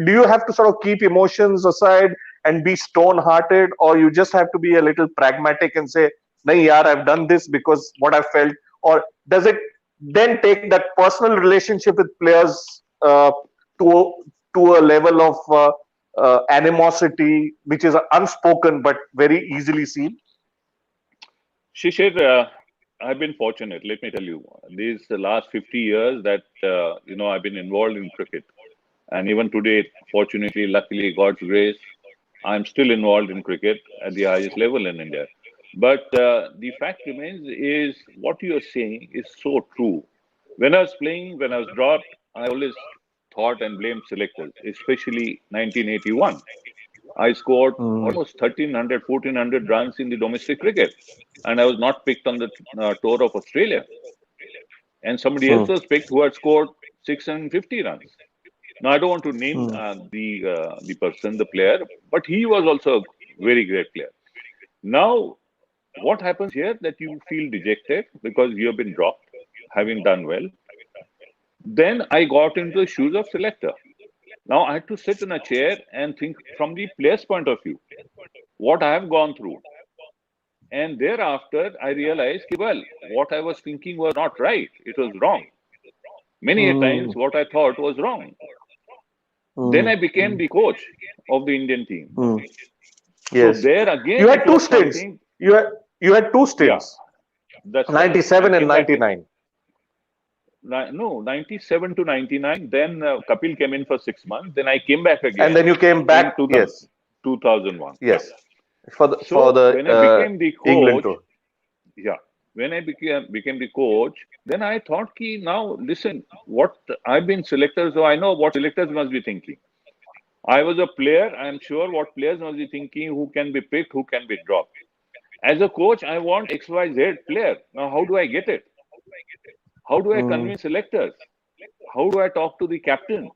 do you have to sort of keep emotions aside and be stone hearted, or you just have to be a little pragmatic and say, nahi yaar, I've done this because what I felt? Or does it then take that personal relationship with players to a level of animosity which is unspoken but very easily seen? Shishir, I've been fortunate. Let me tell you, these the last 50 years that I've been involved in cricket, and even today, fortunately, luckily, God's grace, I'm still involved in cricket at the highest level in India. But the fact remains is what you are saying is so true. When I was playing, when I was dropped, I always thought and blamed selectors, especially 1981. I scored Mm, almost 1,300, 1,400 runs in the domestic cricket, and I was not picked on the tour of Australia. And somebody else mm, was picked who had scored 650 runs. Now, I don't want to name mm, the person, the player, but he was also a very great player. Now, what happens here that you feel dejected because you have been dropped, having done well. Then I got into the shoes of selector. Now I had to sit in a chair and think from the player's point of view, what I have gone through. And thereafter, I realized, well, what I was thinking was not right. It was wrong. Many a times, Mm, what I thought was wrong. Then I mm, became mm, the coach of the Indian team. mm. So Yes. there You again, it had two was stints. something. You had two Yeah, stints, that's right. I 97 and came back. 99. No, 97 to 99. Then Kapil came in for 6 months. Then I came back And again then you came back. into the Yes. 2001. Yeah. Yes. For the So when I became the England coach, tour. yeah, when I became the coach, then I thought, ki, now listen, what I've been selector, so I know what selectors must be thinking. I was a player. I'm sure what players must be thinking, who can be picked, who can be dropped. As a coach, I want XYZ player. Now, how do I get it? How do I Mm, convince selectors? How do I talk to the captain?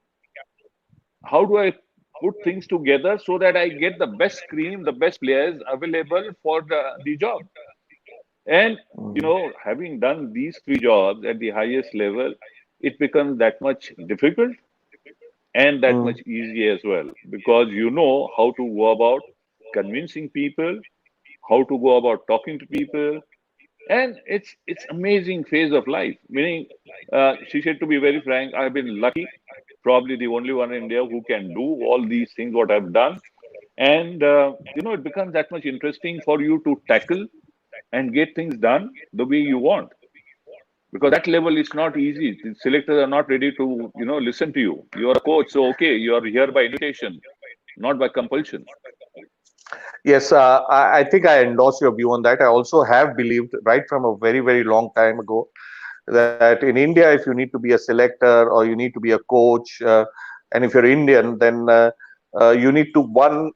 How do I put things together so that I get the best screen, the best players available for the job? And, mm, having done these three jobs at the highest level, it becomes that much difficult and that mm, much easy as well because you know how to go about convincing people, how to go about talking to people, and it's amazing phase of life. Meaning, she said, to be very frank, I've been lucky, probably the only one in India who can do all these things what I've done, and it becomes that much interesting for you to tackle and get things done the way you want because that level is not easy. The selectors are not ready to listen to you. You're a coach, so okay, you're here by invitation, not by compulsion. Yes, I think I endorse your view on that. I also have believed right from a very, very long time ago that in India, if you need to be a selector or you need to be a coach, and if you're Indian, then you need to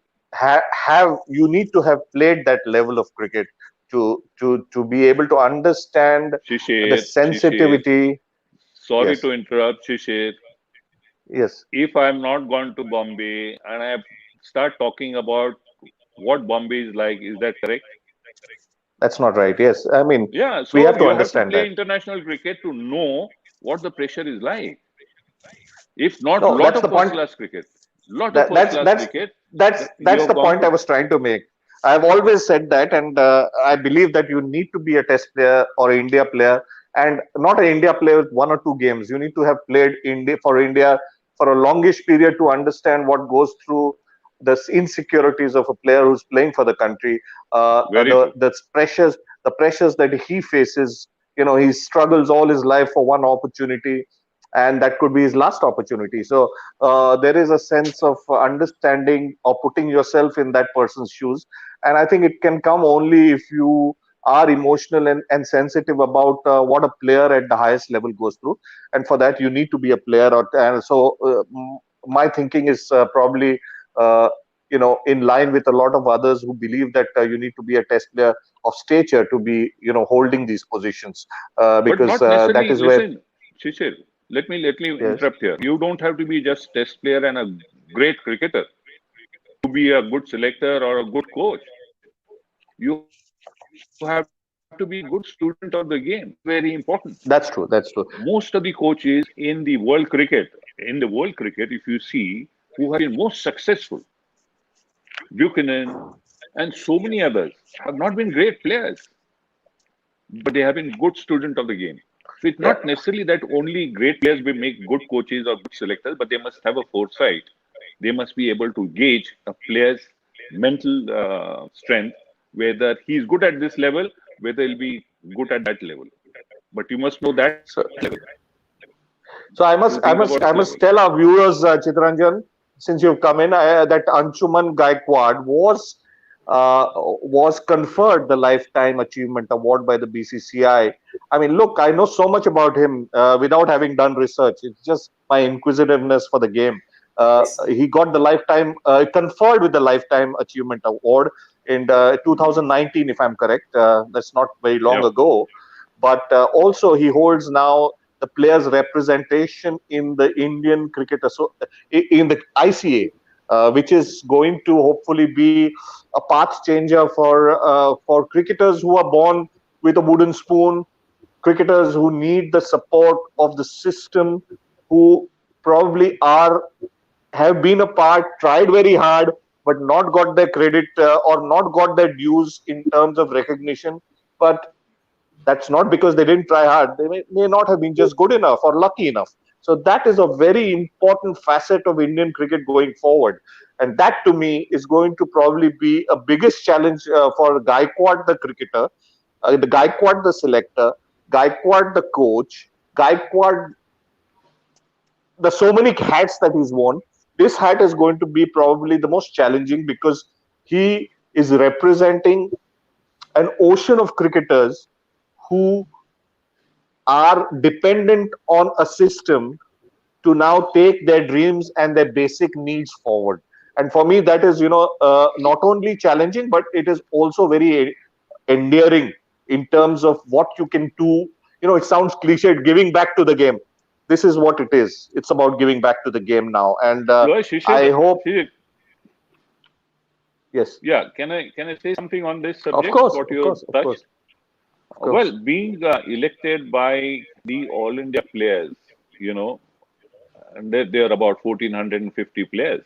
you need to have played that level of cricket to be able to understand the Shishir, sensitivity. sorry Yes, to interrupt, Shishir. yes, If I'm not gone to Bombay and I start talking about what Bombay is like, is that correct? that's not right. Yes, I mean Yeah, we so have to you have to understand play that. international cricket to know what the pressure is like. If not, No, lot that's the of first point. class cricket, lot of that first that's class that's cricket that's you that's have the gone point I through. was trying to make. I've always said that, and I believe that you need to be a test player or an India player, and not an India player with one or two games. You need to have played India for a longish period to understand what goes through the insecurities of a player who's playing for the country, Very true. the pressures that he faces. He struggles all his life for one opportunity, and that could be his last opportunity. So there is a sense of understanding or putting yourself in that person's shoes, and I think it can come only if you are emotional and sensitive about what a player at the highest level goes through, and for that you need to be a player. And so my thinking is probably uh, in line with a lot of others who believe that you need to be a test player of stature to be holding these positions, But because not that necessarily. is where. Listen, Shishir, let me Yes. interrupt here. You don't have to be just test player and a great cricketer to be a good selector or a good coach. You have to be a good student of the game. That is very important. That's true. That's true. Most of the coaches in the world cricket, if you see, who have been most successful, Buchanan and so many others, have not been great players, but they have been good student of the game. So it's Yeah. not necessarily that only great players will make good coaches or good selectors, but they must have a foresight. They must be able to gauge a player's mental strength, whether he's good at this level, whether he'll be good at that level. But you must know that So, level so I to must, I think must, about I this must level. tell our viewers, Chitranjan, since you've come in, that Anshuman Gaekwad was conferred the Lifetime Achievement Award by the BCCI. I mean, look, I know so much about him without having done research. It's just my inquisitiveness for the game. He got the lifetime conferred with the Lifetime Achievement Award in 2019, if I'm correct. That's not very long Yep. ago. But also, he holds now the players' representation in the Indian Cricket in the ICA. which is going to hopefully be a path changer for cricketers who are born with a wooden spoon, cricketers who need the support of the system, who probably have been a part, tried very hard, but not got their credit or not got their dues in terms of recognition. But that's not because they didn't try hard. They may not have been just good enough or lucky enough. So that is a very important facet of Indian cricket going forward. And that to me is going to probably be a biggest challenge for Gaekwad, the cricketer, the Gaekwad, the selector, Gaekwad, the coach, Gaekwad, the so many hats that he's worn. This hat is going to be probably the most challenging because he is representing an ocean of cricketers who are dependent on a system to now take their dreams and their basic needs forward. And for me, that is, not only challenging, but it is also very endearing in terms of what you can do. It sounds cliched, giving back to the game. This is what it is. It's about giving back to the game now. And I hope. Shishir, Yes. yeah, can I say something on this subject? Of course, What of you course, of touched? course. Well, being elected by the All India players, and there are about 1,450 players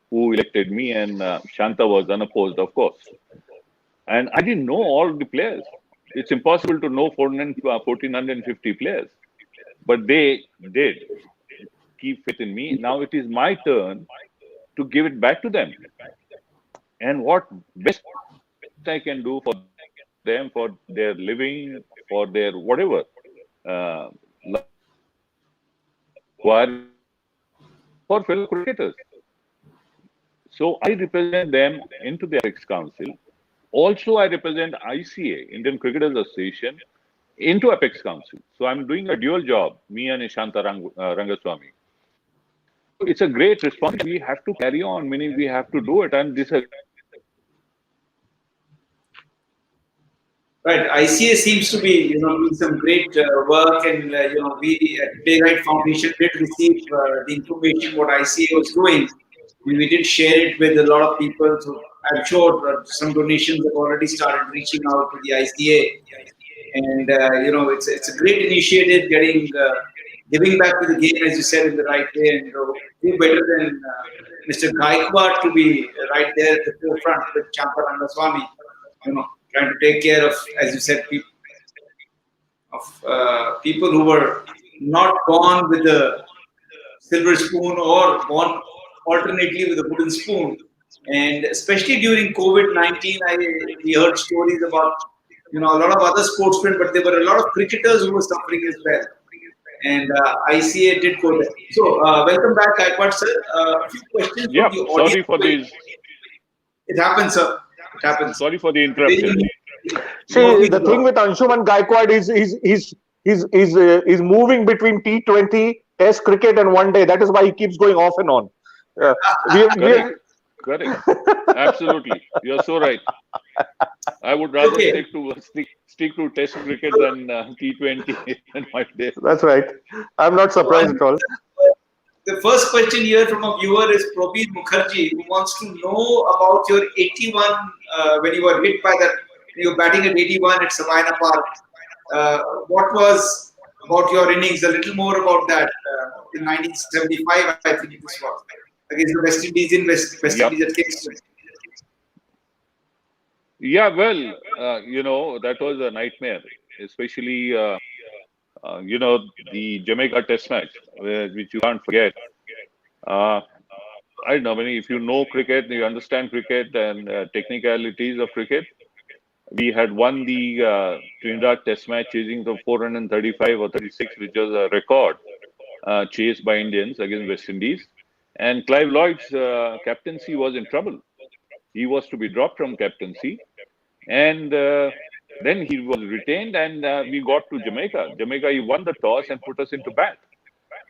who elected me, and Shanta was unopposed, of course. And I didn't know all the players. It's impossible to know 1,450 players, but they did keep faith in me. Now it is my turn to give it back to them. And what best I can do for them, for their living, for their whatever for fellow cricketers. So I represent them into the Apex Council. Also, I represent ICA, Indian Cricketers Association, into Apex Council. So I'm doing a dual job, me and Ishanta Rangaswamy. So it's a great responsibility. We have to carry on, meaning we have to do it. And this is Right, ICA seems to be, doing some great work, and we at Playwright Foundation did receive the information what ICA was doing. We did share it with a lot of people, so I'm sure some donations have already started reaching out to the ICA, and it's a great initiative, giving back to the game, as you said, in the right way, and who better than Mr. Gaekwad to be right there at the forefront with Champa Rangaswamy, trying to take care of, as you said, people who were not born with a silver spoon or born alternately with a wooden spoon. And especially during COVID-19, we heard stories about a lot of other sportsmen, but there were a lot of cricketers who were suffering as well. And ICA did go there. So welcome back, Gaekwad sir. A few questions from the audience. Sorry for these. It happens, sir. It happens. Sorry for the interruption. See, the thing with Anshuman Gaekwad is he's moving between T20, Test cricket, and one day. That is why he keeps going off and on. Correct. Absolutely, you're so right. I would rather stick to Test cricket than T20 in my days. That's right. I'm not surprised at all. The first question here from a viewer is Probir Mukherjee, who wants to know about your 81 when you were hit by that. You were batting at 81 at Savannah Park. What was about your innings? A little more about that in 1975, I think this was against the West Indies in West Indies at Kingston. Yeah, well, that was a nightmare, especially the Jamaica Test match, which you can't forget. I don't know, if you know cricket, you understand cricket and technicalities of cricket. We had won the Trinidad Test match chasing the 435 or 36, which was a record chase by Indians against West Indies. And Clive Lloyd's captaincy was in trouble. He was to be dropped from captaincy. And then he was retained, and we got to Jamaica. Jamaica, he won the toss and put us into bat.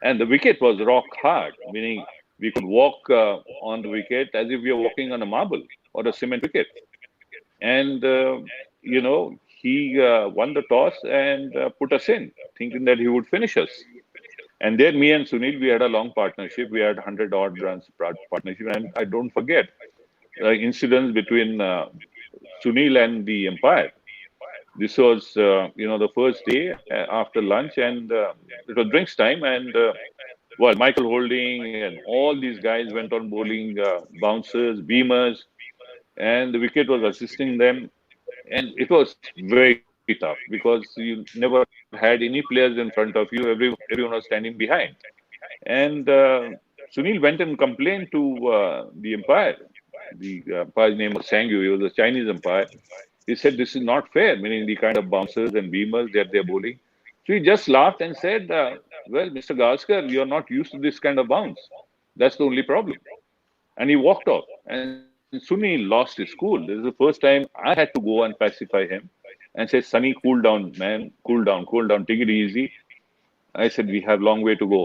And the wicket was rock hard, meaning we could walk on the wicket as if we were walking on a marble or a cement wicket. And, he won the toss and put us in, thinking that he would finish us. And there, me and Sunil, we had a long partnership. We had 100 odd runs partnership. And I don't forget incidents between Sunil and the umpire. This was, the first day after lunch, and it was drinks time. And Michael Holding and all these guys went on bowling bouncers, beamers, and the wicket was assisting them. And it was very tough because you never had any players in front of you. Everyone was standing behind. And Sunil went and complained to the umpire. The umpire's name was Sangyu. He was a Chinese umpire. He said, "This is not fair," meaning the kind of bouncers and beamers that they're bowling. So he just laughed and said, "Well, Mr. Gaskar, you're not used to this kind of bounce. That's the only problem." And he walked off. And Sunil lost his cool. This is the first time I had to go and pacify him and say, "Sunny, cool down, man. Cool down. Take it easy." I said, "We have long way to go."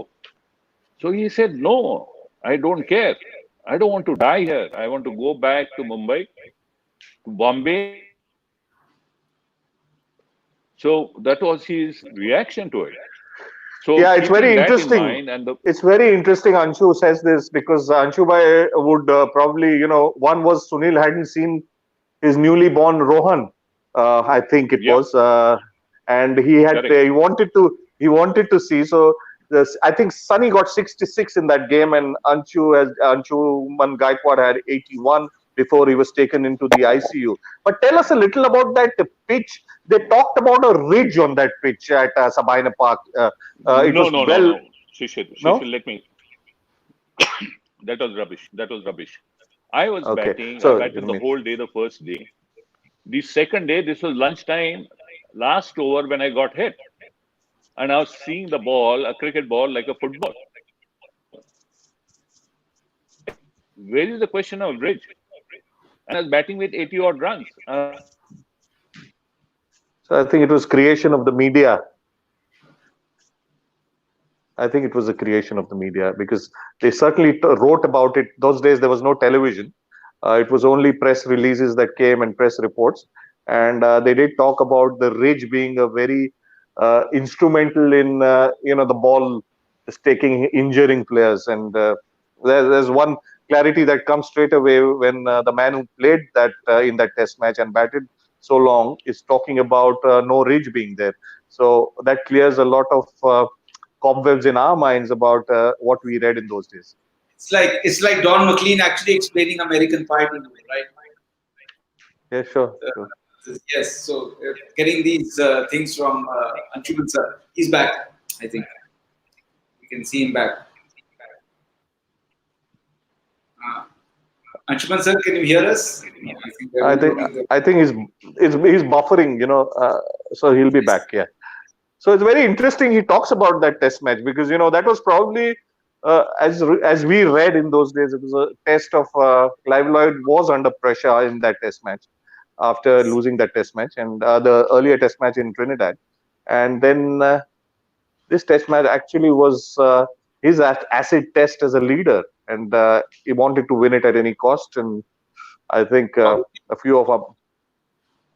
So he said, "No, I don't care. I don't want to die here. I want to go back to Mumbai, to Bombay, and play cricket." So that was his reaction to it. So Yeah, it's very keeping that in interesting. mind, and the It's very interesting. Anshu says this because Anshu Bhai would probably, one was Sunil hadn't seen his newly born Rohan, I think it yeah, was, and correct. he wanted to see. So I think Sunny got 66 in that game, and Anshuman Gaikwad had 81 before he was taken into the ICU. But tell us a little about that pitch. They talked about a ridge on that pitch at Sabina Park. It No, was no, no, well, no. Shishir, no? let me. That was rubbish. That was rubbish. I was Okay, batting. I so batted the whole day the first day. The second day, this was lunchtime, last over when I got hit. And I was seeing the ball, a cricket ball, like a football. Where is the question of ridge? And I was batting with 80 odd runs. I was thinking, where is this ridge? I think it was creation of the And media. I think it was a creation of the media because they certainly wrote about it. Those days there was no television. It was only press releases that came and press reports, and they did talk about the ridge being a very instrumental in the ball taking injuring players. And there's one clarity that comes straight away when the man who played that in that test match and batted so long is talking about no ridge being there. So that clears a lot of cobwebs in our minds about what we read in those days. It's like Don McLean actually explaining American Pie to you, right? Yeah, sure, sure. Yes. So getting these things from Anshuman sir, he's back. I think you can see him back. Uh, Anshuman sir, can you hear us? No, I think they're I think overloading the. I think he's buffering, so he'll be Yes. back. Yeah. So it's very interesting. He talks about that test match because that was probably as we read in those days, it was a test of Clive Lloyd was under pressure in that test match after losing that test match and the earlier test match in Trinidad, and then this test match actually was his acid test as a leader, and he wanted to win it at any cost. And I think a few of our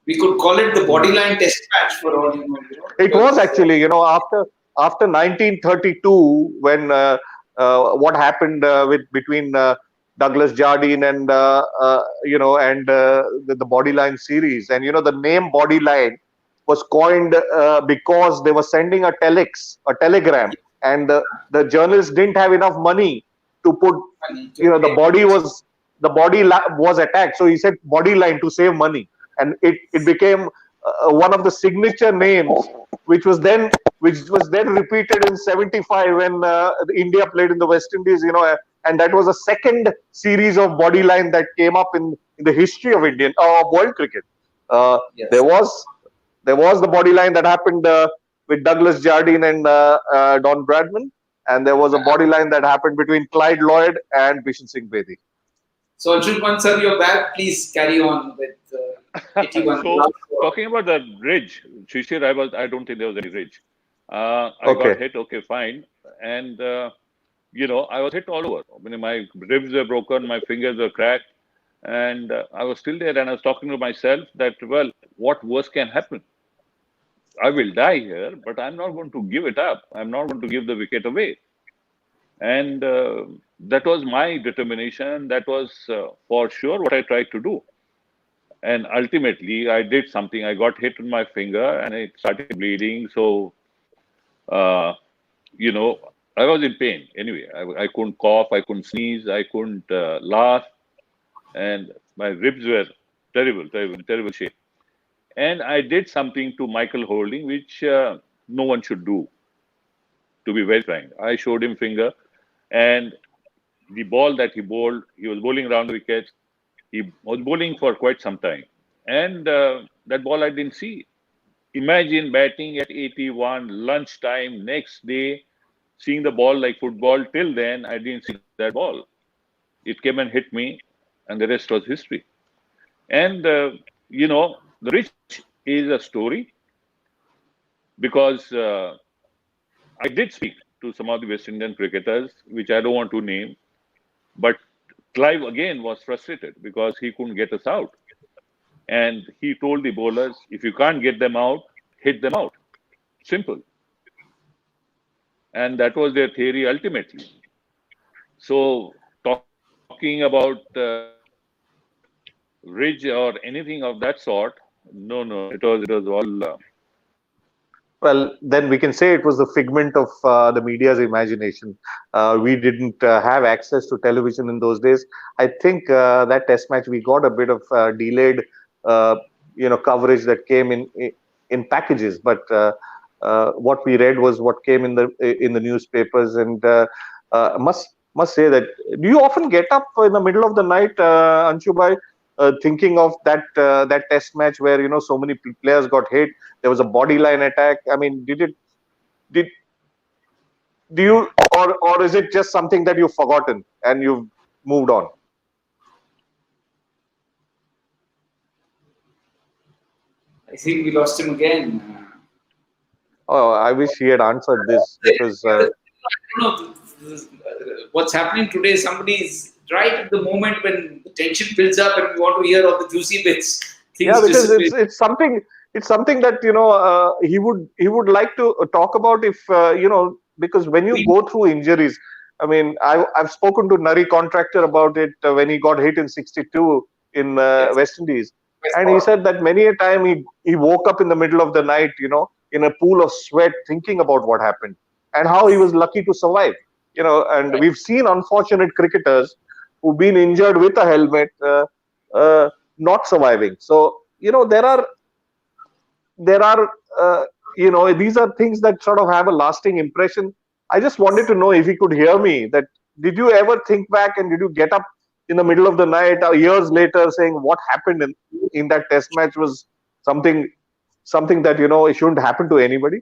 We could call it the body line test match for all you know, it was because actually, after 1932 when what happened with between Douglas Jardine and the Bodyline series, and the name Bodyline was coined because they were sending a telegram, and the journalists didn't have enough money to put, I need to the pay body attention. was attacked, so he said Bodyline to save money, and it became one of the signature names, which was then repeated in '75 when India played in the West Indies, and that was a second series of Bodyline that came up in the history of Indian world cricket. Uh, there Yes. was there was the Bodyline that happened with Douglas Jardine and Don Bradman, and there was a Bodyline that happened between Clyde Lloyd and Bishan Singh Bedi. So Anshuman sir, you're back. Please carry on with 81 So last talking about the ridge, Shishir, I don't think there was any ridge. I got Okay. hit, okay, fine. And, I was hit all over. I mean, my ribs were broken, my fingers were cracked. And I was still there and I was talking to myself that, well, what worse can happen? I will die here, but I'm not going to give it up. I'm not going to give the wicket away. And that was my determination. That was for sure what I tried to do. And ultimately, I did something. I got hit on my finger and it started bleeding. So, uh, you know, I was in pain anyway. I couldn't cough, I couldn't sneeze, I couldn't laugh, and my ribs were terrible, terrible, terrible shape. And I did something to Michael Holding, which no one should do, to be very frank. I showed him finger, and the ball that he bowled, he was bowling around the wickets. He was bowling for quite some time. And that ball I didn't see. Imagine batting at 81, lunchtime, next day, seeing the ball like football. Till then, I didn't see that ball. It came and hit me, and the rest was history. And, the rich is a story because I did speak to some of the West Indian cricketers, which I don't want to name, but Clive again was frustrated because he couldn't get us out. And he told the bowlers, if you can't get them out, hit them out. Simple. And that was their theory ultimately. So talking about ridge or anything of that sort, no. It was all. Well, then we can say it was the figment of the media's imagination. We didn't have access to television in those days. I think that test match we got a bit of delayed, uh, coverage that came in packages. But what we read was what came in the newspapers. And must say that, do you often get up in the middle of the night, Anshubai, thinking of that test match where so many players got hit? There was a body line attack. I mean, did do you, or is it just something that you've forgotten and you've moved on? I think we lost him again. Oh, I wish he had answered this because I don't know what's happening today. Somebody is right at the moment when the tension builds up and we want to hear all the juicy bits. yeah, Things because dissipate. it's something that he would like to talk about if because when you go through injuries, I mean, I've spoken to Nari Contractor about it when he got hit in '62 in Yes. West Indies, Yes, and he said that many a time he woke up in the middle of the night, in a pool of sweat, thinking about what happened and how he was lucky to survive. And right. we've seen unfortunate cricketers who've been injured with a helmet. Not surviving. So there are these are things that sort of have a lasting impression. I just wanted to know if you could hear me. That did you ever think back and did you get up in the middle of the night or years later saying what happened in that test match was something that it shouldn't happen to anybody?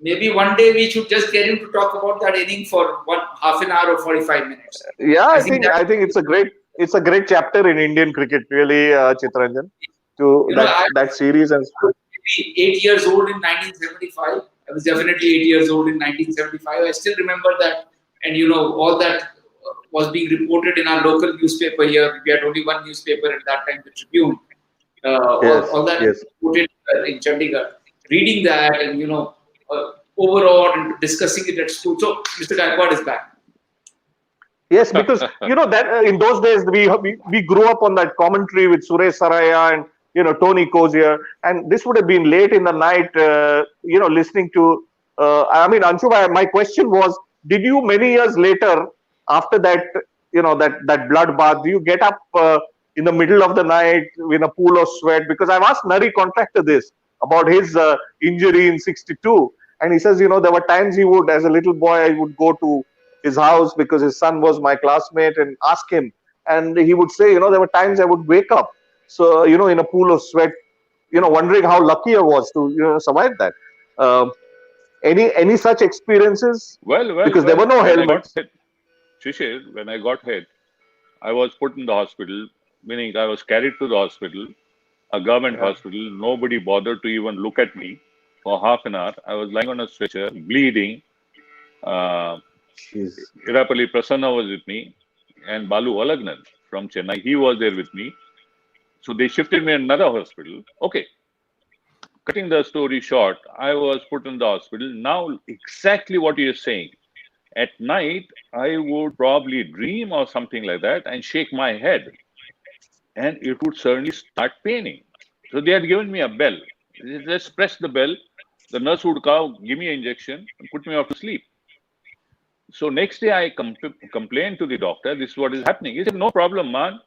Maybe one day we should just get him to talk about that inning for one half an hour or 45 minutes. Yeah, I I think think that I think it's a great chapter in Indian cricket, really, Chitranjan, to that I that series. And was maybe 8 years old in 1975. I was definitely 8 years old in 1975. I still remember that, and all that was being reported in our local newspaper here. We had only one newspaper at that time, the Tribune. yes, All that yes. reported in Chandigarh. Reading that and overawed and discussing it at school. So Mr. Gaekwad is back. Yes, because that in those days we grew up on that commentary with Suresh Saraya and Tony Cozier, and this would have been late in the night, listening to. I mean, Anshu, my question was: did you many years later, after that, that bloodbath, do you get up in the middle of the night in a pool of sweat? Because I've asked Nari Contractor this about his injury in '62, and he says, there were times he would, as a little boy, I would go to his house because his son was my classmate and ask him, and he would say, there were times I would wake up, so in a pool of sweat, wondering how lucky I was to survive that. Um, any such experiences? Because there were no When I got helmets. hit, Shishir, when I got hit, I was put in the hospital, meaning I was carried to the hospital, a government Yeah. hospital. Nobody bothered to even look at me for half an hour. I was lying on a stretcher, bleeding. Uh, Jeez. Irapalli Prasanna was with me, and Balu Alagnan from Chennai. He was there with me. So they shifted me to another hospital. Okay. cutting the story short, I was put in the hospital. Now, exactly what you're saying. At night, I would probably dream or something like that and shake my head, and it would suddenly start paining. So they had given me a bell. They just press the bell. The nurse would come, give me an injection, and put me off to sleep. So next day, I complained to the doctor. This is what is happening. He said, "No problem, man.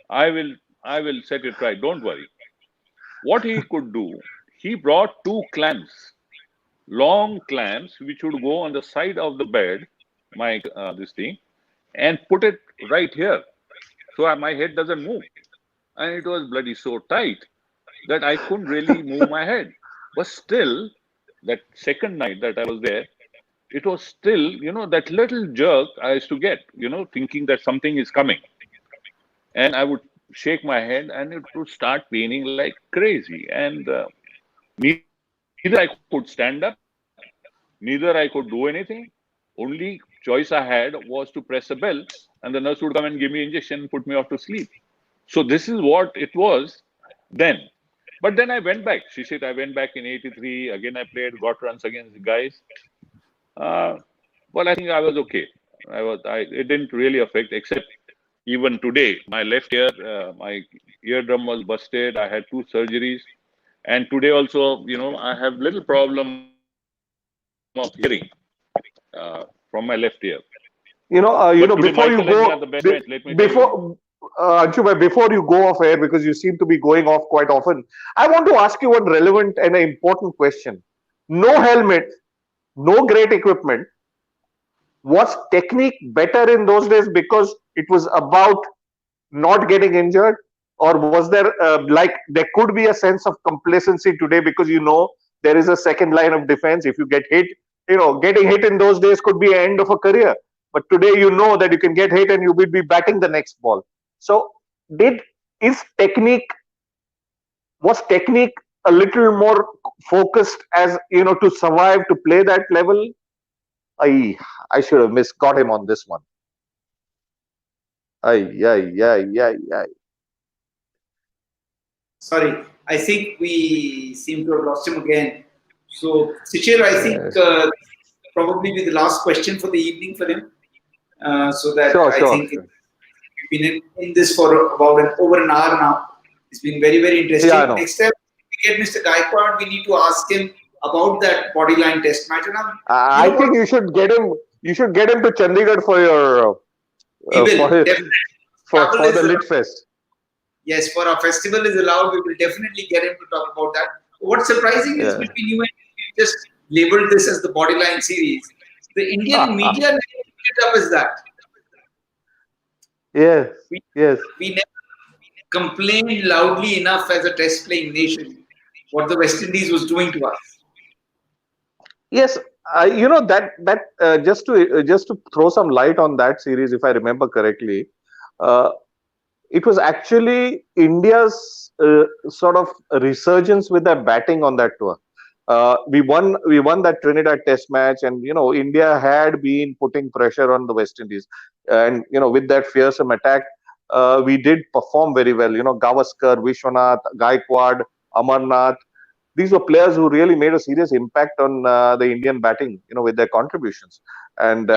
I will, I will set it right. Don't worry." What he could do, he brought two clamps, long clamps, which would go on the side of the bed, my this thing, and put it right here, so my head doesn't move. And it was bloody so tight that I couldn't really move my head. But still, that second night that I was there, it was still, that little jerk I used to get, thinking that something is coming. And I would shake my head and it would start paining like crazy. And neither I could stand up, neither I could do anything. Only choice I had was to press a bell, and the nurse would come and give me injection, put me off to sleep. So this is what it was then. But then I went back. She said I went back in '83. Again, I played, got runs against the guys. Well, I think I was okay. It didn't really affect, except even today, my left ear, my eardrum was busted. I had two surgeries, and today also, I have little problem of hearing from my left ear. But today, Before Michael you and me are go, the best friends. Let me tell you. before Anshuman, before you go off air, because you seem to be going off quite often, I want to ask you one relevant and an important question. No helmet, no great equipment. Was technique better in those days because it was about not getting injured, or was there like there could be a sense of complacency today because there is a second line of defense? If you get hit, getting hit in those days could be end of a career, but today you know that you can get hit and you will be batting the next ball. So is technique was technique a little more focused, as to survive, to play that level? I should have got him on this one. Ay. Sorry, I think we seem to have lost him again. So, Shishir, I think probably be the last question for the evening for him. So that I think we've been in this for about over an hour now. It's been very, very interesting. Yeah, next time we get Mr. Gaekwad, we need to ask him about that bodyline test match. I think you should get him. You should get him to Chandigarh for your for the Lit Fest. Yes, for our festival is allowed, we will definitely get him to talk about that. What's surprising is between you and me, we just labeled this as the bodyline series. The Indian media picked it up as that. Yes. We never complained loudly enough as a test playing nation what the West Indies was doing to us. Yes, just to throw some light on that series, if I remember correctly, it was actually India's sort of resurgence with their batting on that tour. We won that Trinidad Test match, and India had been putting pressure on the West Indies, and with that fearsome attack, we did perform very well. Gavaskar, Vishwanath, Gaekwad, Amarnath. These were players who really made a serious impact on the Indian batting, with their contributions. And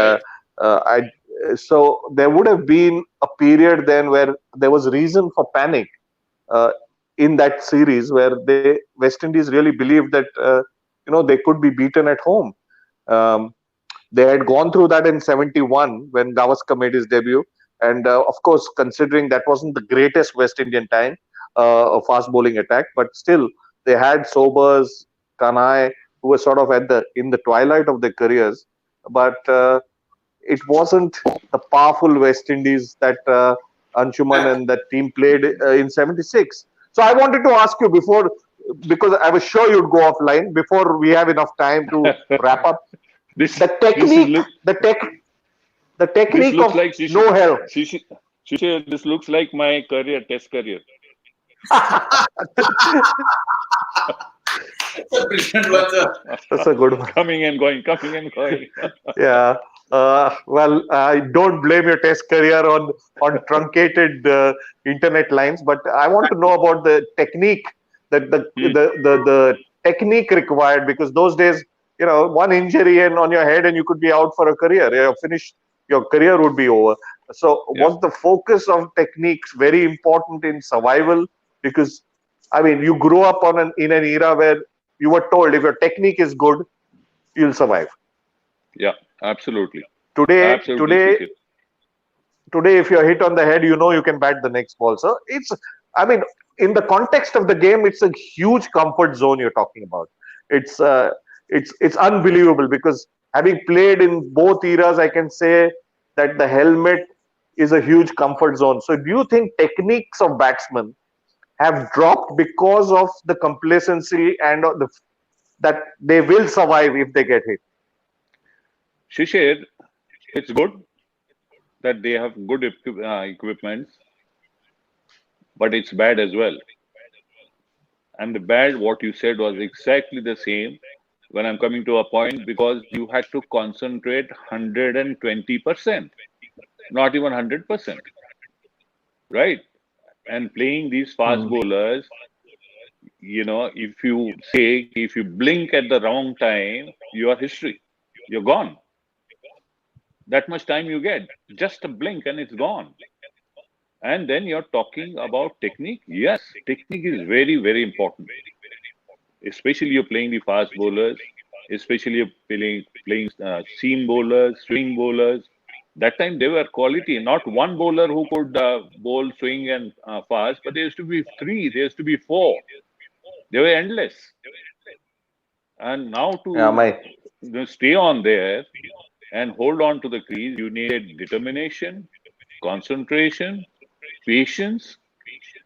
so there would have been a period then where there was reason for panic in that series, where West Indies really believed that they could be beaten at home. They had gone through that in '71 when Gavaskar made his debut, and of course, considering that wasn't the greatest West Indian time, a fast bowling attack, but still they had Sobers, Kanhai, who were sort of in the twilight of their careers, but it wasn't the powerful West Indies that Anshuman and that team played in '76. So I wanted to ask you before, because I was sure you'd go offline before we have enough time to wrap up. The technique of like no help. Shishir, this looks like my test career. That's a good one. Coming and going. Yeah. Well, I don't blame your test career on truncated internet lines, but I want to know about the technique that the technique required, because those days, one injury and on your head and you could be out for a career. You're finished. Your career would be over. So Yeah. was the focus of techniques very important in survival? Because I mean, you grew up in an era where you were told if your technique is good, you'll survive. Yeah. Absolutely. Today, Absolutely, today, Shishir. today, if you're hit on the head, you can bat the next ball. So I mean, in the context of the game, it's a huge comfort zone you're talking about. It's uh, it's unbelievable, because having played in both eras, I can say that the helmet is a huge comfort zone. So, do you think techniques of batsmen have dropped because of the complacency and that they will survive if they get hit? Shishir, it's good that they have good equipments, but it's bad as well. And the bad, what you said was exactly the same when I'm coming to a point, because you had to concentrate 120%, not even 100%, right? And playing these fast Mm. bowlers, if you say, if you blink at the wrong time, you are history. You're gone. That much time you get, just a blink and it's gone. And then you're talking about technique. Yes, technique is very, very important. Especially you're playing the fast bowlers, especially you're playing seam bowlers, swing bowlers. That time they were quality, not one bowler who could bowl, swing, and fast, but there used to be three, there used to be four. They were endless. And now Yeah, to my stay on there and hold on to the crease, you needed determination, concentration, patience,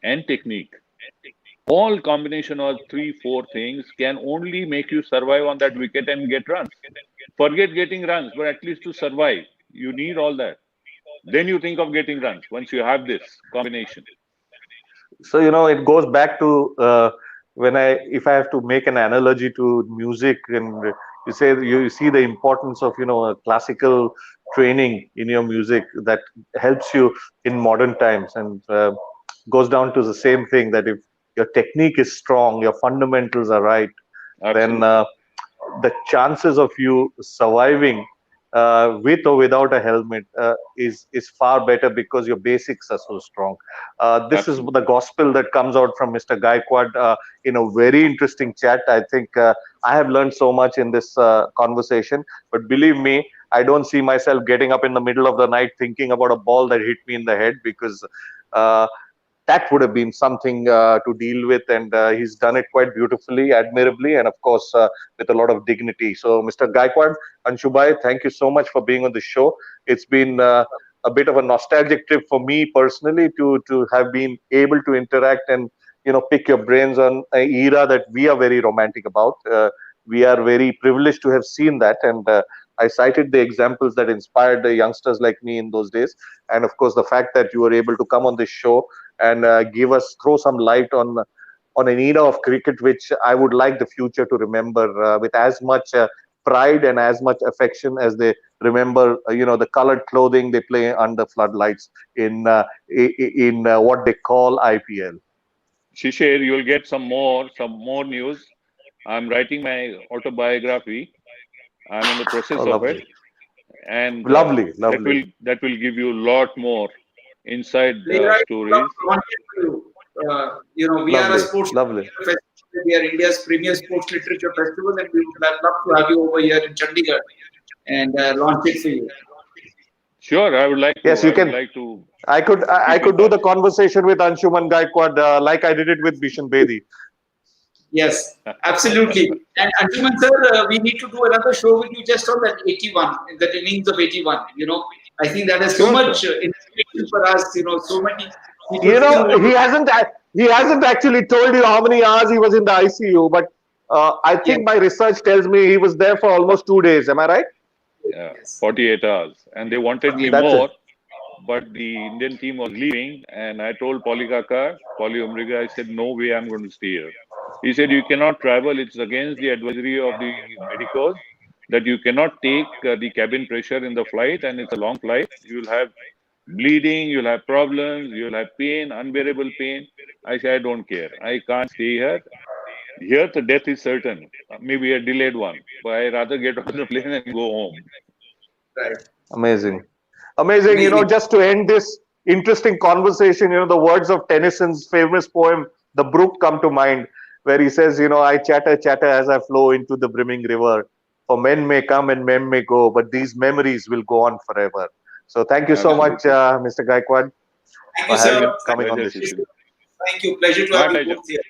and technique. All combination of three, four things can only make you survive on that wicket and get runs. Forget getting runs, but at least to survive, you need all that. Then you think of getting runs once you have this combination. So it goes back to when if I have to make an analogy to music, and you say you see the importance of a classical training in your music that helps you in modern times, and goes down to the same thing, that if your technique is strong, your fundamentals are right, then Absolutely. the chances of you surviving with or without a helmet is far better, because your basics are so strong. This is the Absolutely. gospel that comes out from Mr. Gaekwad in a very interesting chat. I think I have learned so much in this conversation. But believe me, I don't see myself getting up in the middle of the night thinking about a ball that hit me in the head, because uh, that would have been something to deal with, and he's done it quite beautifully, admirably, and of course with a lot of dignity. So, Mr. Gaikwad, Anshubai, thank you so much for being on the show. It's been a bit of a nostalgic trip for me personally to have been able to interact and pick your brains on an era that we are very romantic about. We are very privileged to have seen that, and I cited the examples that inspired the youngsters like me in those days, and of course the fact that you were able to come on this show and throw some light on an era of cricket which I would like the future to remember with as much pride and as much affection as they remember, the colored clothing they play under floodlights in what they call IPL. Shishir, you'll get some more news. I'm writing my autobiography. I'm in the Oh, process of it, lovely, and lovely, that will lovely, that will give you a lot more inside Playwright would love stories. to launch it for you. We are a lovely, sports lovely. literature festival. We are India's premier sports literature festival, and we would love to have you over here in Chandigarh and launch it for you. Sure, I would like to. Yes, you I would can. like to I keep in could do the touch. conversation with Anshuman Gaikwad like I did it with Bishan Bedi. Yes, absolutely. And Anshuman sir, we need to do another show with you just on that 81, that innings of 81. I think that has so Sure, sure. much inspiration for us. So many people You still know, want to. he hasn't actually told you how many hours he was in the ICU, but I Yes, think my research tells me he was there for almost 2 days. Am I right? Yeah, yes. 48 hours, and they wanted me 48. That's it. more, but the Indian team was leaving, and I told Poly Umriga, I said, no way, I'm going to stay here. He said, you cannot travel. It's against the advisory of the medicos that you cannot take the cabin pressure in the flight, and it's a long flight. You'll have bleeding, you'll have problems, you'll have pain, unbearable pain. I said, I don't care. I can't stay here. Here, the death is certain. Maybe a delayed one. But I rather get on the plane and go home. Right. Amazing. Amazing. You know, Amazing. just to end this interesting conversation, you know, the words of Tennyson's famous poem, The Brook, come to mind, where he says, you know, I chatter, chatter as I flow into the brimming river. For men may come and men may go, but these memories will go on forever. So thank you so much, Absolutely. Mr. Gaikwad, Thank for you, sir. coming on Pleasure, this show. Shishir. Thank you. Pleasure to My have you pleasure. both here.